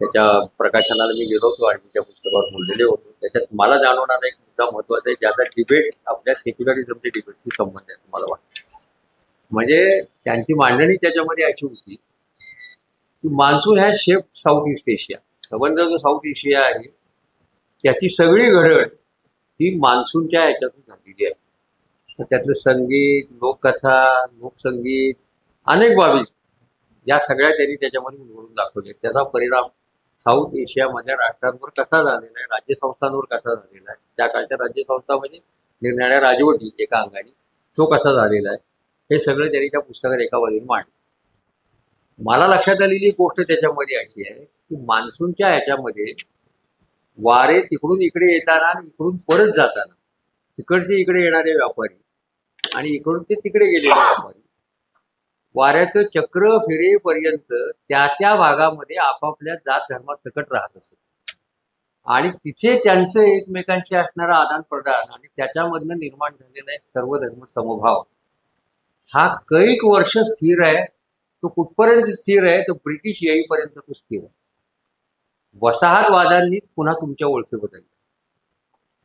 त्याच्या प्रकाशनाला मी गेलो होतो आणि त्या पुस्तकावर बोललेले होतो. त्याच्यात मला जाणवणारा एक मुद्दा महत्वाचा आहे, ज्याचा डिबेट आपल्या सेक्युलरिझमच्या डिबेटशी संबंध आहे मला वाटतं. म्हणजे त्यांची मांडणी त्याच्यामध्ये अशी होती की monsoon has shaped south east Asia. संबंध जो साऊथ एशिया आहे त्याची सगळी घडण ही मान्सूनच्या ह्याच्यातून झालेली आहे. तर त्यातलं संगीत, लोककथा, लोकसंगीत, अनेक बाबी या सगळ्या त्यांनी त्याच्यामध्ये उलगडून दाखवले. त्याचा परिणाम साऊथ एशियामधल्या राष्ट्रांवर कसा झालेला आहे, राज्यसंस्थांवर कसा झालेला आहे, त्या काळच्या राज्यसंस्था म्हणजे निर्णया राजवटी एका अंगाने, तो कसा झालेला आहे, हे सगळं त्यांनी त्या पुस्तकात एका बाजूने मांडलं. मला लक्षात आलेली गोष्ट त्याच्यामध्ये अशी आहे की मान्सूनच्या ह्याच्यामध्ये वारे तिकडून इकडे येताना आणि इकडून परत जाताना तिकडचे इकडे येणारे व्यापारी आणि इकडून ते तिकडे गेलेले व्यापारी वाऱ्याचं चक्र फिरेपर्यंत त्या त्या भागामध्ये आपापल्या जात धर्मात सकट राहत असत. आणि तिथे त्यांचं एकमेकांशी असणारं आदान प्रदान आणि त्याच्यामधनं निर्माण झालेला एक सर्वधर्म समभाव हा कैक वर्ष स्थिर आहे. तो कुठपर्यंत स्थिर आहे, तो ब्रिटिश येईपर्यंत तो स्थिर आहे. वसाहतवादांनीच पुन्हा तुमच्या ओळखी बदलल्या.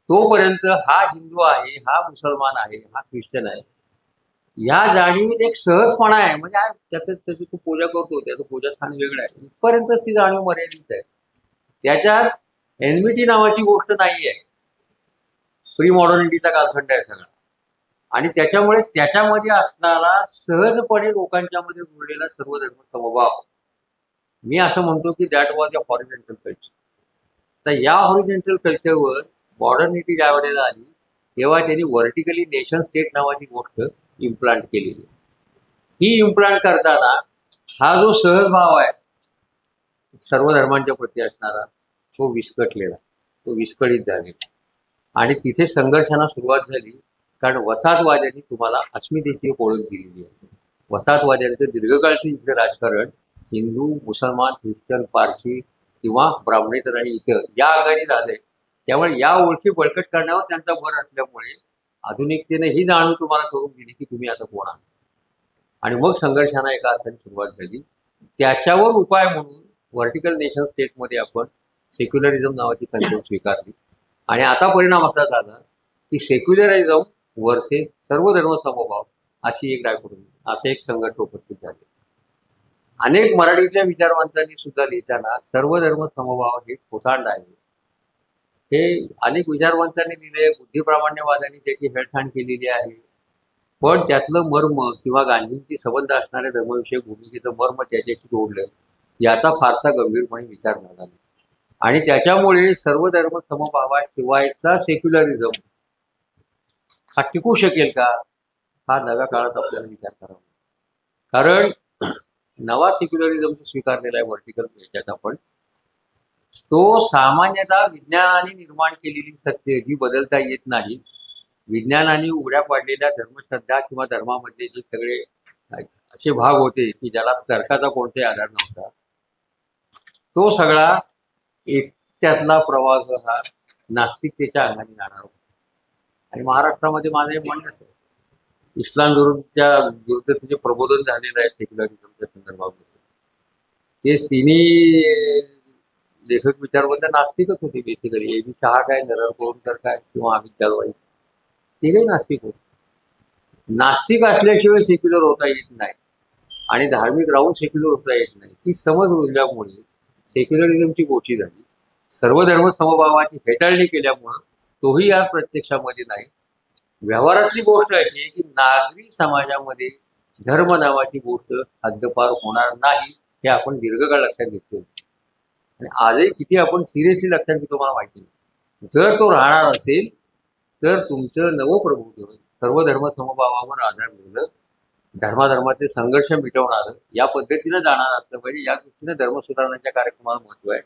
तोपर्यंत हा हिंदू आहे, हा मुसलमान आहे, हा ख्रिश्चन आहे, ह्या जाणीवीत एक सहजपणा आहे. म्हणजे त्याची तू पूजा करतो, त्याचं पूजास्थान वेगळं आहे, इथपर्यंतच ती जाणीव मर्यादित आहे. त्याच्यात एनमिटी नावाची गोष्ट नाही आहे. प्री मॉडर्निटीचा कालखंड आहे सगळा. आणि त्याच्यामुळे त्याच्यामध्ये असणारा सहजपणे लोकांच्या मध्ये रुळलेला सर्व धर्म समभाव, मी असं म्हणतो की that was a horizontal culture. तर या हॉरिझॉन्टल कल्चरवर मॉडर्निटी ज्या वेळेला आली तेव्हा त्यांनी व्हर्टिकली नेशन स्टेट नावाची गोष्ट इम्प्लांट केलेली. ही इम्प्लांट करताना हा जो सहजभाव आहे सर्व धर्मांच्या प्रती असणारा तो विस्कटलेला, तो विस्कळीत झालेला. आणि तिथे संघर्षांना सुरुवात झाली. कारण वसाहतवाद्यांनी तुम्हाला अस्मितेची एक ओळख दिलेली आहे. वसाहतवाद्यांचं दीर्घकाळचं इथलं राजकारण हिंदू, मुसलमान, ख्रिश्चन, पारसी किंवा ब्राह्मणेतर आणि इतर या अंगाने झालंय. त्यामुळे या ओळखी बळकट करण्यावर त्यांचा भर असल्यामुळे आधुनिकतेने ही जाणीव तुम्हाला करून दिली की तुम्ही आता कोण आहात. आणि मग संघर्षांना एका अर्थाने सुरुवात झाली. त्याच्यावर उपाय म्हणून व्हर्टिकल नेशन स्टेटमध्ये आपण सेक्युलरिझम नावाची कन्सेप्ट स्वीकारली. आणि आता परिणाम असा झाला की सेक्युलरिझम वर्सेस सर्व धर्म समभाव अशी एक डायकोटोमी, असे एक संघर्ष उपस्थित झाले. अनेक मराठीतल्या विचारवंतांनी सुद्धा लिहिताना सर्व धर्म समभाव हे खोटांड आहे हे अनेक विचारवंतांनी लिहिले. बुद्धिप्रामाण्यवादांनी त्याची हेळसांड केलेली आहे. पण त्यातलं मर्म किंवा गांधींची संबंध असणाऱ्या धर्मविषयक भूमिकेचं मर्म त्याच्याशी जोडलं याचा फारसा गंभीरपणे विचार झाला नाही. आणि त्याच्यामुळे सर्व धर्म समभावाशिवायचा सेक्युलरिझम हा टिकू शकेल का, हा नव्या काळात आपल्याला विचार करावा. कारण नवा सेक्युलरिझम स्वीकारलेला आहे व्हर्टिकल याच्यात आपण, तो सामान्यतः विज्ञानाने निर्माण केलेली सत्य ही बदलता येत नाही. विज्ञानाने उघड्या पाडलेल्या धर्मश्रद्धा किंवा धर्मामध्ये जे सगळे असे भाग होते की ज्याला तर्काचा कोणताही आधार नव्हता, तो सगळा एक त्यातला प्रवाह हा नास्तिकतेच्या अंगाने जाणार होता. आणि महाराष्ट्रामध्ये माझं हे म्हणणं आहे, इस्लाम विरुद्ध जे प्रबोधन झालेलं आहे सेक्युलरिझमच्या संदर्भामध्ये, ते तिन्ही लेखक विचारवंत नास्तिकच होते बेसिकली. ए बी शहा काय, नरहर कोळवणकर काय किंवा अमित दलवाई, ते काही नास्तिक होते. नास्तिक असल्याशिवाय सेक्युलर होता येत नाही आणि धार्मिक राहून सेक्युलर होता येत नाही. ही समज रुजल्यामुळे सेक्युलरिझमची गोष्टी झाली. सर्व धर्म समभावाची हेटाळणी केल्यामुळं तोही या प्रत्यक्षामध्ये नाही. व्यवहारातली गोष्ट अशी आहे की नागरी समाजामध्ये धर्म नावाची गोष्ट हद्दपार होणार नाही हे आपण दीर्घकाळ लक्षात घेतले. आणि आजही किती आपण सिरियसली लक्षात घेतो मला माहिती नाही. जर तो राहणार असेल तर तुमचं नवप्रबोधन सर्व धर्म समभावावर आधारलेलं, धर्माधर्माचे संघर्ष मिटवणारं या पद्धतीनं जाणार असलं पाहिजे. या दृष्टीने धर्म सुधारणाच्या कार्यक्रमाला महत्व आहे.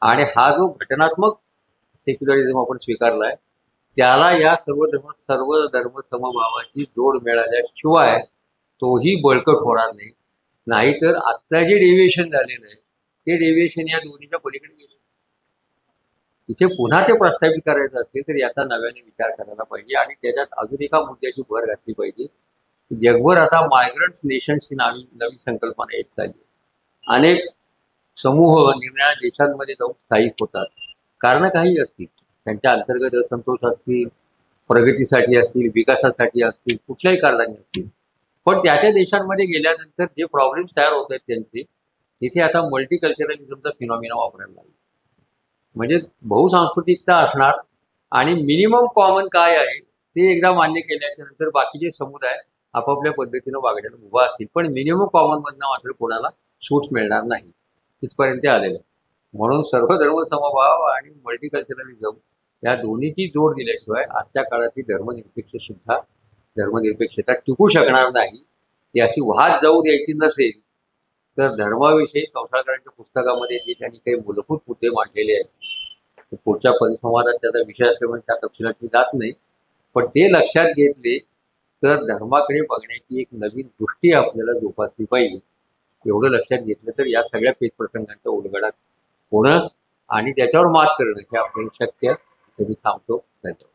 आणि हा जो घटनात्मक सेक्युलरिझम आपण स्वीकारलाय त्याला या सर्व धर्म समभावाची जोड मिळाल्याशिवाय तोही बळकट होणार नाही. नाहीतर आत्ता जे डेव्हिएशन झालेलं आहे ते डेव्हिएशन या दोन्हीच्या पलीकडे गेलं. इथे पुन्हा ते प्रस्थापित करायचं असेल तर याचा नव्याने विचार करायला पाहिजे. आणि त्याच्यात अजून एका मुद्द्याची भर घातली पाहिजे की जगभर आता मायग्रंट्स नेशन्सची नवी संकल्पना येत चालली. अनेक समूह निरनिराळ्या देशांमध्ये जाऊन स्थायिक होतात. कारण काही असतील, त्यांच्या अंतर्गत असंतोष असतील, प्रगतीसाठी असतील, विकासासाठी असतील, कुठल्याही कारणाने असतील. पण त्या देशांमध्ये गेल्यानंतर जे प्रॉब्लेम्स तयार होत आहेत त्यांचे, तिथे आता मल्टीकल्चरलिझमचा फिनॉमिना वापरायला लागला. म्हणजे बहुसांस्कृतिकता असणार आणि मिनिमम कॉमन काय आहे ते एकदा मान्य केल्याच्या नंतर बाकीचे समुदाय आपापल्या पद्धतीनं वागण्याला उभा असतील. पण मिनिमम कॉमन मधनं मात्र कोणाला सूट मिळणार नाही, तिथपर्यंत आलेलं. म्हणून सर्व धर्म समभाव आणि मल्टीकल्चरलिझम या दोन्हीची जोड दिल्याशिवाय आजच्या काळातली धर्मनिरपेक्षता टिकू शकणार नाही. ती अशी वाहत जाऊ द्यायची नसेल तर धर्माविषयी कौसाळकरांच्या पुस्तकामध्ये जे त्यांनी काही मूलभूत मुद्दे मांडलेले आहेत ते पुढच्या परिसंवादात त्याचा विषय असल्यामुळे त्या तपशिलात मी जात नाही. पण ते लक्षात घेतले तर धर्माकडे बघण्याची एक नवीन दृष्टी आपल्याला जोपासली पाहिजे. एवढं लक्षात घेतलं तर या सगळ्या पेच प्रसंगांच्या उलगडा होणं आणि त्याच्यावर मात करणं हे आपल्याला शक्य. मी थांबतो. धन्यवाद.